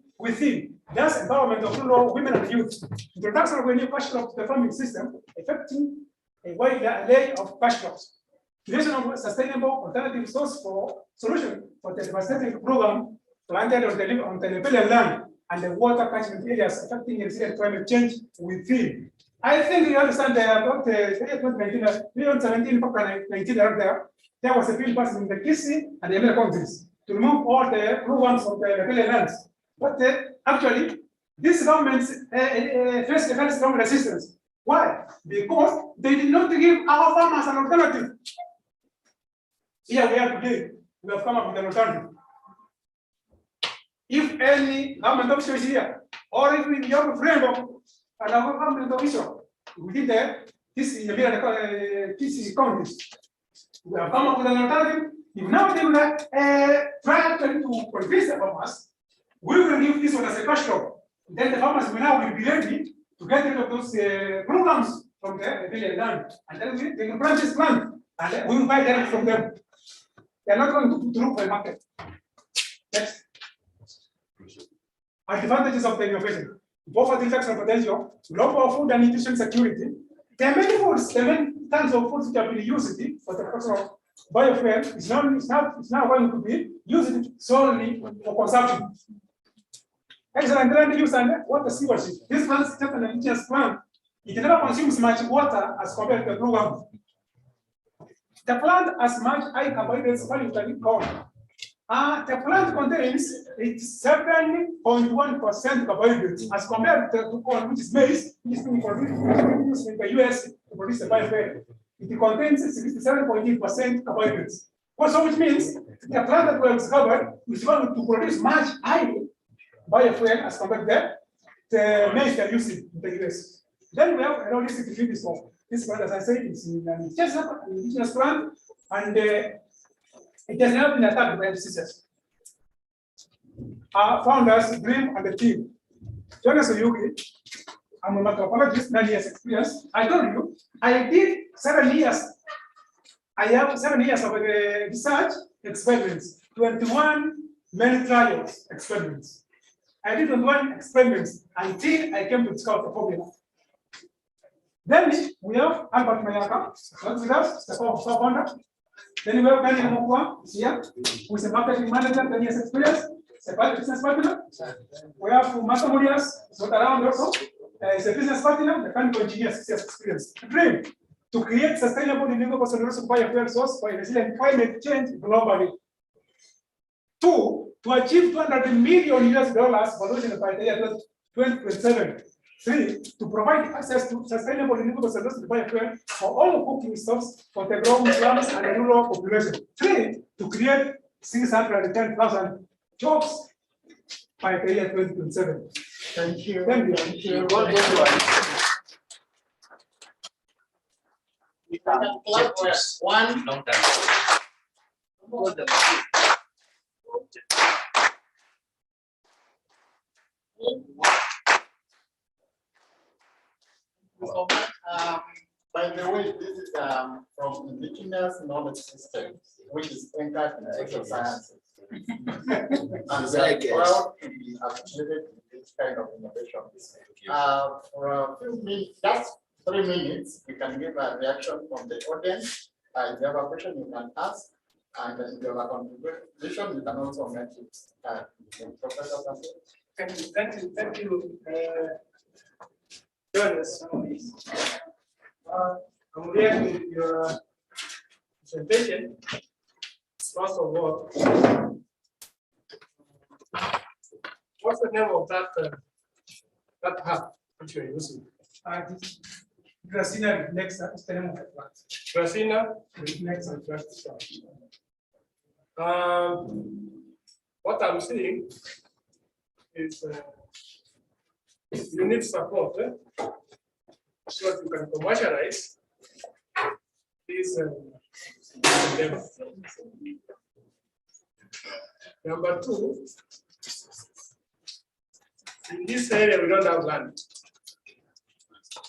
[SPEAKER 11] thus empowerment of rural women and youth. Introduction of a new cash crop to the farming system, affecting a wide array of cash crops. Creation of sustainable alternative source for solution for the devastating program planted on the Rebellion land and the water catchment areas affecting resilient climate change within. I think you understand about the year 2019, 2017, 19 there. There was a bill passed in the Kisii and the other countries to remove all the programs from the Rebellion lands. But actually, these governments faced a very strong resistance. Why? Because they did not give our farmers an alternative. Here we are today, we have come up with an alternative. If any government official is here, or if we have a framework and our government official within this counties, we have come up with an alternative. If now they will try to convince the farmers, we will give this one as a cash crop. Then the farmers will now be ready to get rid of those programs from the village land, and then they will plant this plant, and we will buy direct from them. They are not going to look for a market. Next. Advantages of the innovation: poverty reduction potential, global food and nutrition security. There are many foods, there are many kinds of foods which have been used for the production of biofuel. It's now going to be used solely for consumption. Excellent land use and water stewardship. This plant is just an indigenous plant. It never consumes much water as compared to the blue gum. The plant has much high carbohydrates value than corn. The plant contains 7.1% carbohydrates as compared to corn, which is maize, which is being produced in the US to produce the biofuel. It contains 67.8% carbohydrates. Also, which means the plant that we have discovered is going to produce much higher biofuel as compared to the maize they're using in the US. Then we have a holistic to feed this one. This plant, as I said, is in an indigenous plant, and it has never been attacked by diseases. Our founders, Dream and the team. Jonas Oyuki, I'm a macrobiologist, 9 years experience. I told you, I did 7 years. I have 7 years of research experiments, 21 many trials experiments. I did 21 experiments until I came to discover the formula. Then we have Albert Mayaka, not with us, the co-founder. Then we have Daniel Mokwa here, who is a marketing manager, 10 years experience, a business partner. We have Master Morias, who's not around also, is a business partner, the chemical engineer, 6 years experience. Dream to create sustainable renewable solutions by biofuel source for resilient climate change globally. 2, to achieve $200 million valuation by the year 2027. 3, to provide access to sustainable renewable solutions biofuel for all cooking stoves for the growing slums and the rural population. 3, to create 610,000 jobs by the year 2027.
[SPEAKER 8] Thank you.
[SPEAKER 11] Thank you.
[SPEAKER 6] One. Long time.
[SPEAKER 8] By the way, this is from indigenous knowledge system, which is anchored in social sciences. And we are proud to be associated with this kind of innovation. For a few minutes, just 3 minutes, we can give a reaction from the audience. If you have a question, you can ask. And if you have a contribution, you can also make it. Professor Kisii.
[SPEAKER 5] Thank you. Jonas, I'm reacting to your presentation. First of all, what's the name of that hub which you're using?
[SPEAKER 11] Gracina reflexa is the name of the plant.
[SPEAKER 5] Gracina
[SPEAKER 11] Reflexa.
[SPEAKER 5] What I'm seeing is you need support so that you can commercialize this endeavor. Number 2, in this area we don't have land.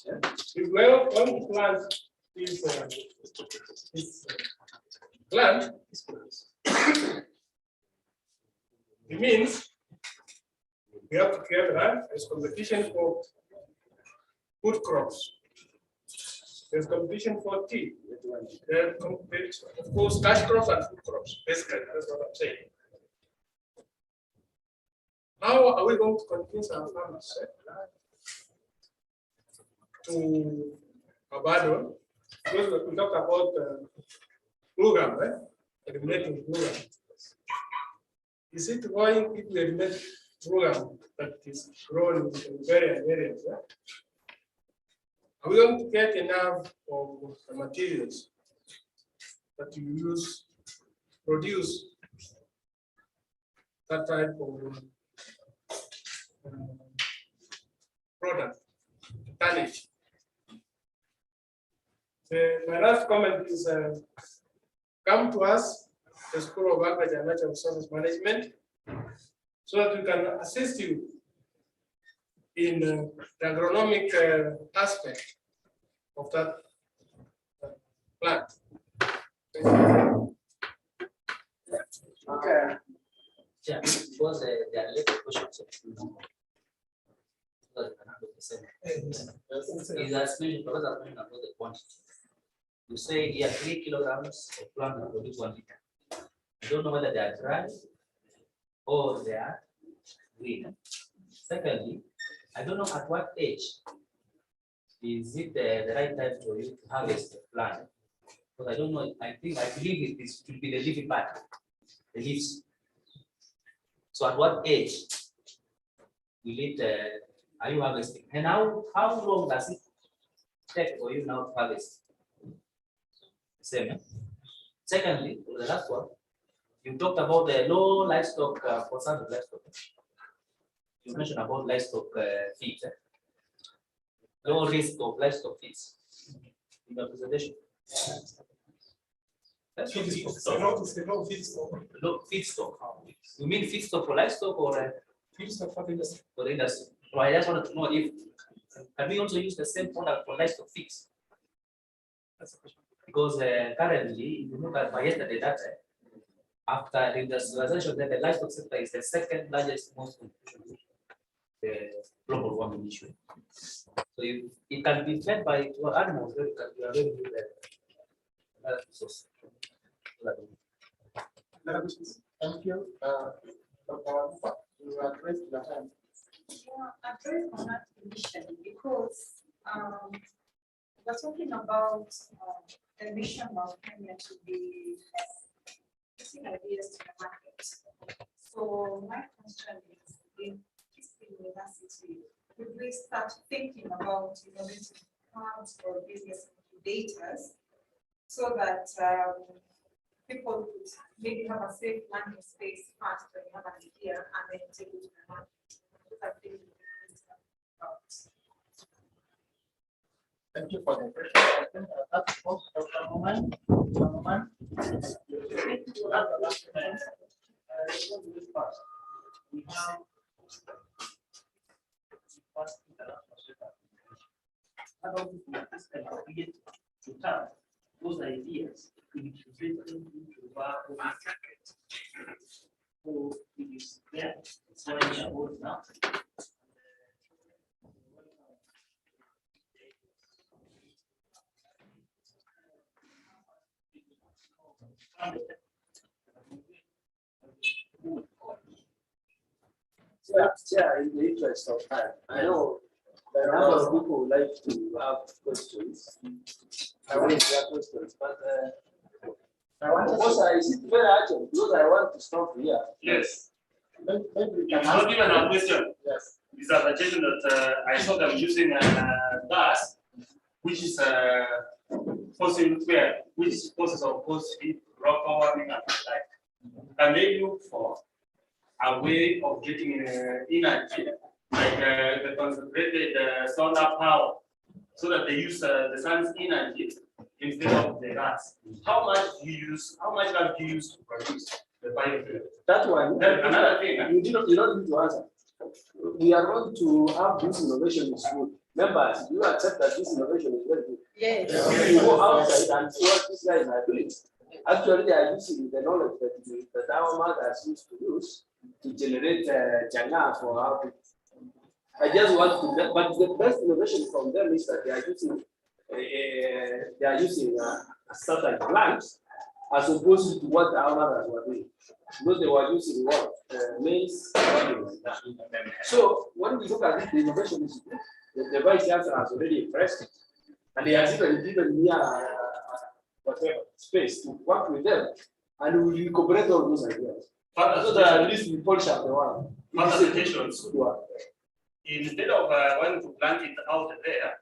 [SPEAKER 5] If we want to plant this plant, it means we have to create land as competition for food crops. There's competition for tea. There's competition, of course, cash crops and food crops. Basically, that's what I'm saying. How are we going to convince our farmers to abandon? Because we talked about program, right? Eliminating program. Is it going if we eliminate program that is grown in various areas? Yeah? Are we going to get enough of the materials that you use produce that type of product, tonnage? My last comment is come to us, the School of Agriculture and Natural Resources Management, so that we can assist you in the agronomic aspect of that plant.
[SPEAKER 4] Okay. Yeah, because there are little questions. Is asking because I'm about the quantity. You say here 3 kilograms of plant will produce 1 liter. I don't know whether they are dry or they are green. Secondly, I don't know at what age is it the right time for you to harvest the plant? Because I don't know, I believe it will be the leafy part, the leaves. So at what age will it, are you harvesting? And how long does it take for you now to harvest? Same. Eh? Secondly, the last one, you talked about the low livestock for some livestock. You mentioned about livestock feed. Low risk of livestock feeds in the presentation. That's feedstock. Low feedstock. You mean feedstock for livestock or
[SPEAKER 5] Feedstock for the industry.
[SPEAKER 4] for the industry? So I just wanted to know if can we also use the same product for livestock feeds? That's the question. Because currently, if you look at my yesterday data, after the industrialization, then the livestock sector is the second largest most contribution to the global warming issue. So if it can be fed by animals, then it can be a very good resource.
[SPEAKER 8] Thank you. You are great to hand.
[SPEAKER 9] Yeah, address on that initially because we're talking about the mission of Kenya to be putting ideas to the market. So my question is, in Kisii University, would we start thinking about innovative plans or business incubators so that people could maybe have a safe landing space first when you have an idea and then take it to the market?
[SPEAKER 8] Thank you for the question. I think that's most of the moment.
[SPEAKER 6] Those ideas to incubate them into our market. So it is there. It's what we are working now.
[SPEAKER 2] Yeah, in the interest of time, I know a number of people would like to have questions. I want to have questions, but is it very urgent? Because I want to stop here.
[SPEAKER 12] Yes.
[SPEAKER 8] Maybe we can
[SPEAKER 12] It's not even a question.
[SPEAKER 8] Yes.
[SPEAKER 12] It's a suggestion that I saw them using gas, which is fossil fuel, which is process of fossil rock warming and like. And they look for a way of getting energy, like the concentrated solar power, so that they use the sun's energy instead of the gas. How much do you use? How much gas do you use to produce the biofuel?
[SPEAKER 2] That one.
[SPEAKER 12] Then another thing.
[SPEAKER 2] You don't need to answer. We are going to have this innovation in school. Members, you accept that this innovation is very good.
[SPEAKER 9] Yes.
[SPEAKER 2] You go outside and see what these guys are doing. Actually, they are using the knowledge that our mothers used to use to generate janga for our people. I just want to, but the best innovation from them is that they are using certain plants as opposed to what our mothers were doing. Because they were using what maize. So when we look at it, the innovation is good. The vice chancellor has already impressed it, and they has even given me whatever space to work with them, and we will incorporate all those ideas. So that at least we polish up the one.
[SPEAKER 12] Instead of wanting to plant it out there,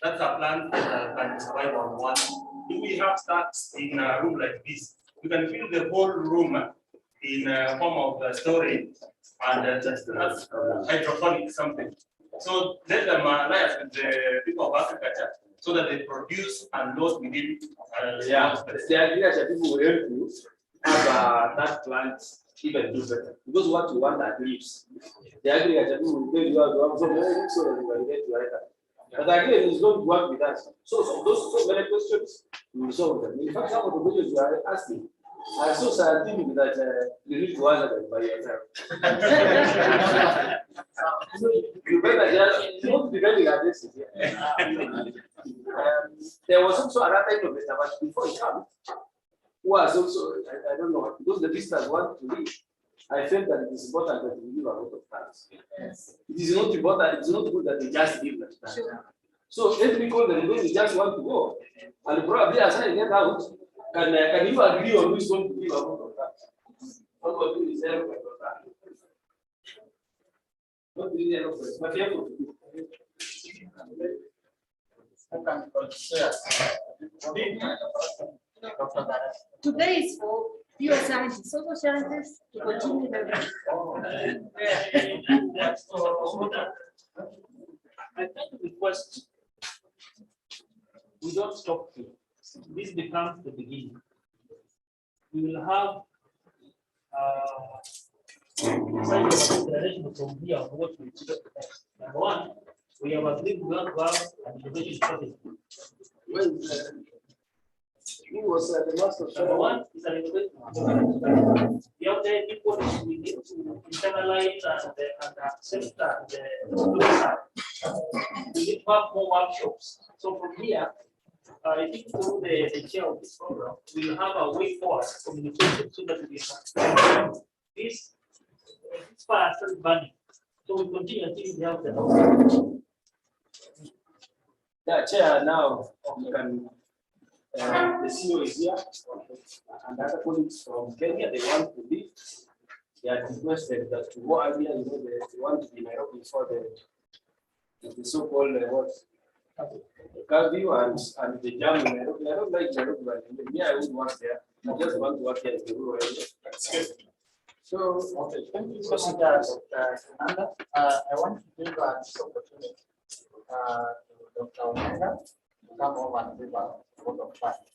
[SPEAKER 12] that's a plant that can survive on one. If we have stacks in a room like this, we can fill the whole room in a form of storage, and that's hydroponic something. So let them alliance with the people of agriculture so that they produce and load within.
[SPEAKER 2] Yeah, the idea that people will help you have that plant even do better. Because what you want are leaves. The agriculture people will tell you how to have so many so that you can get to write that. But again, it's going to work with us. So those so many questions, we will solve them. In fact, some of the questions you are asking are so scientific that you need to answer them by yourself. You better just not be very aggressive. There was also another innovator, but before it comes, was also, I don't know, because the visitors want to leave. I felt that it is important that we give a lot of thanks. Yes. It is not important, it's not good that they just leave that time. Sure. So every call the revenue just want to go, and probably as I get out, can you agree on which one to give amount of that? What will do is help that. What do you know? But you have to do.
[SPEAKER 9] Today is for pure scientists, social scientists to continue the.
[SPEAKER 6] I think the request, we don't stop here. This becomes the beginning. We will have some declaration from here of what we expect. Number one, we have agreed work well and innovation strategy.
[SPEAKER 2] Well, who was the master?
[SPEAKER 6] Number one is an innovation strategy. The other people we need to internalize and accept and we need to have more workshops. So from here, I think through the chair of this program, we will have a way forward communication so that we have this fire still burning. So we continue until we have the.
[SPEAKER 2] Yeah, chair now, you can, the CEO is here, and other colleagues from Kenya, they want to be. They are requested that to go earlier, they want to be Nairobi for the so-called what? Curfew and the jam in Nairobi. I don't like Nairobi, but yeah, I would work there. I just want to work here in the rural area.
[SPEAKER 8] So, okay, thank you so much, Dr. Fernanda. I want to give this opportunity to Dr. Omega to come over and give a vote of thanks.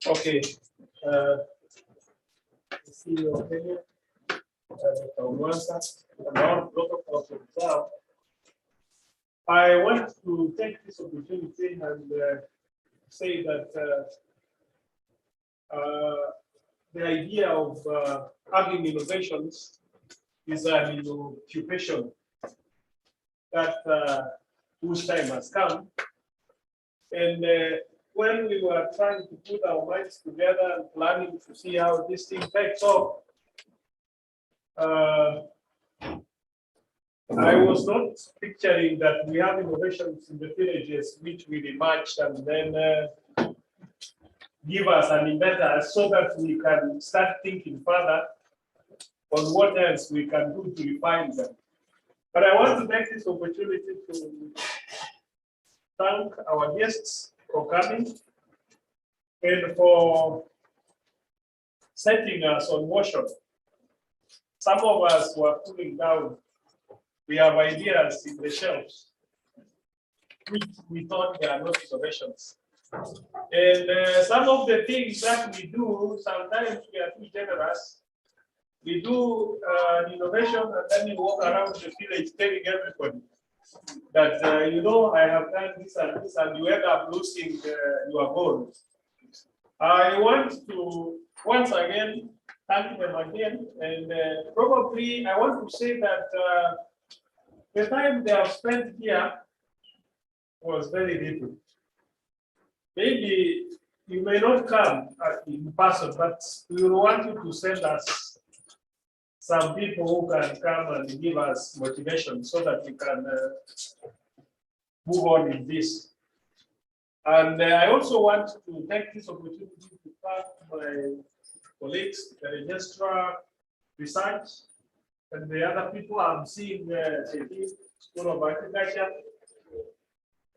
[SPEAKER 5] Okay. CEO of Kenya, Dr. Omega, and all protocols observed. I want to take this opportunity and say that the idea of having innovations is an occupation that whose time has come. And when we were trying to put our minds together and planning to see how this thing takes off, I was not picturing that we have innovations in the villages which will emerge and then give us an inventor so that we can start thinking further on what else we can do to refine them. But I want to take this opportunity to thank our guests for coming and for setting us on motion. Some of us were cooling down. We have ideas in the shelves, which we thought they are not innovations. And some of the things that we do, sometimes we are too generous. We do innovation and then you walk around the village telling everybody that, I have done this and you end up losing your goals. I want to once again thank them again, and probably I want to say that the time they have spent here was very little. Maybe you may not come in person, but we will want you to send us some people who can come and give us motivation so that we can move on in this. And I also want to take this opportunity to thank my colleagues, the registrar, research, and the other people I'm seeing the School of Agriculture.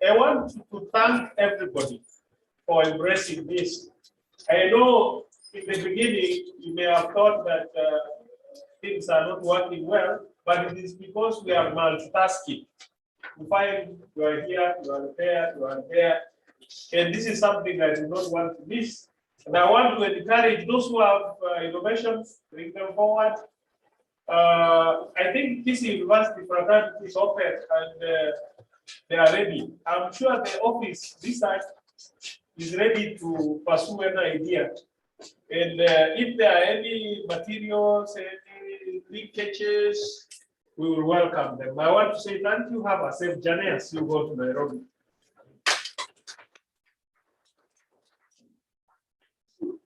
[SPEAKER 5] I want to thank everybody for embracing this. I know in the beginning you may have thought that things are not working well, but it is because we are multitasking. You find you are here, you are there, you are there. And this is something I do not want to miss. And I want to encourage those who have innovations, bring them forward. I think Kisii University fraternity is open and they are ready. I'm sure the office research is ready to pursue an idea. And if there are any materials, any linkages, we will welcome them. I want to say thank you. Have a safe journey as you go to Nairobi.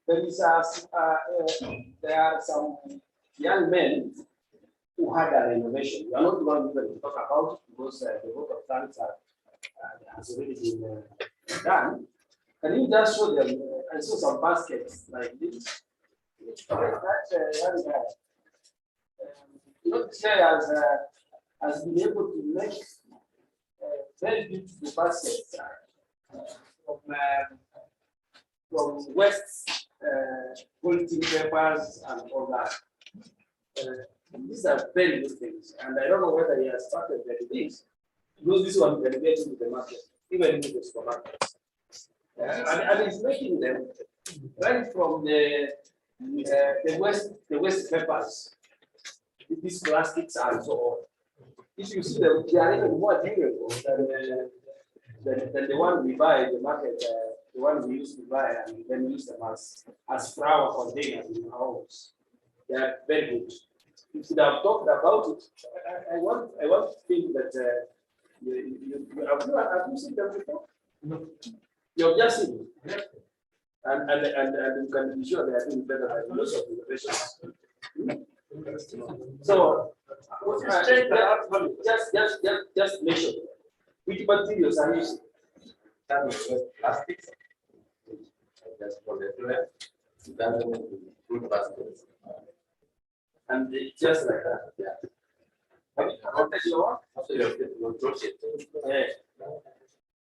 [SPEAKER 2] There are some young men who had a renovation. We are not going to talk about it because the vote of thanks has already been done. Can you just show them? I saw some baskets like this. This guy has been able to make very beautiful baskets from West quality papers and all that. These are very good things, and I don't know whether he has started very things because this one can get into the market, even into the supermarket. And he's making them right from the waste papers, these plastics and so on. If you see them, they are even more durable than the one we buy in the market, the one we used to buy and then use them as flower containers in our homes. They are very good. If you have talked about it, I want to think that have you seen them before? No. You have just seen it. And you can be sure they are doing better than most of the innovations. So just mention which materials are used. Plastics. Just for the fruit baskets. And just like that, yeah.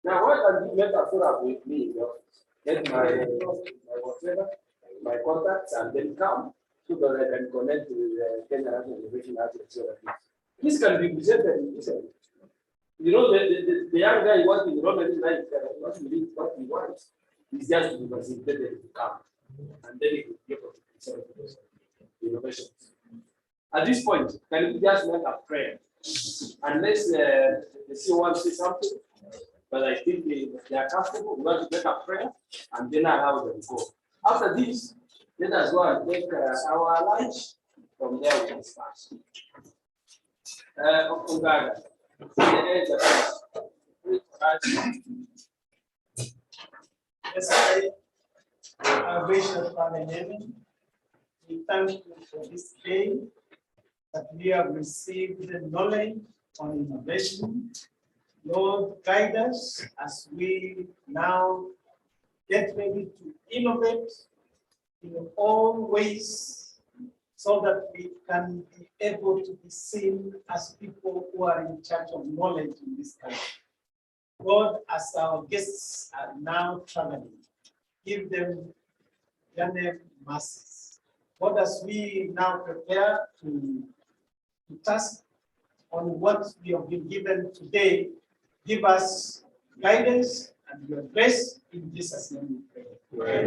[SPEAKER 2] Now, what can you make a follow-up with me? Get my whatever, my contacts, and then come so that I can connect to the Kenya National Innovation Agency. This can be presented in this. You know, the young guy working in Roman life, what he wants is just to be facilitated to come, and then he will be able to present the innovations. At this point, can we just make a prayer? Unless the CEO wants to say something, but I think they are comfortable, we want to make a prayer and then allow them to go. After this, let us go and take our lunch. From there, we can start.
[SPEAKER 5] Gracious Father in heaven, we thank you for this day that we have received the knowledge on innovation. Lord, guide us as we now get ready to innovate in all ways so that we can be able to be seen as people who are in charge of knowledge in this country. Lord, as our guests are now traveling, give them your masses. Lord, as we now prepare to task on what we have been given today, give us guidance and your grace in Jesus' name we pray.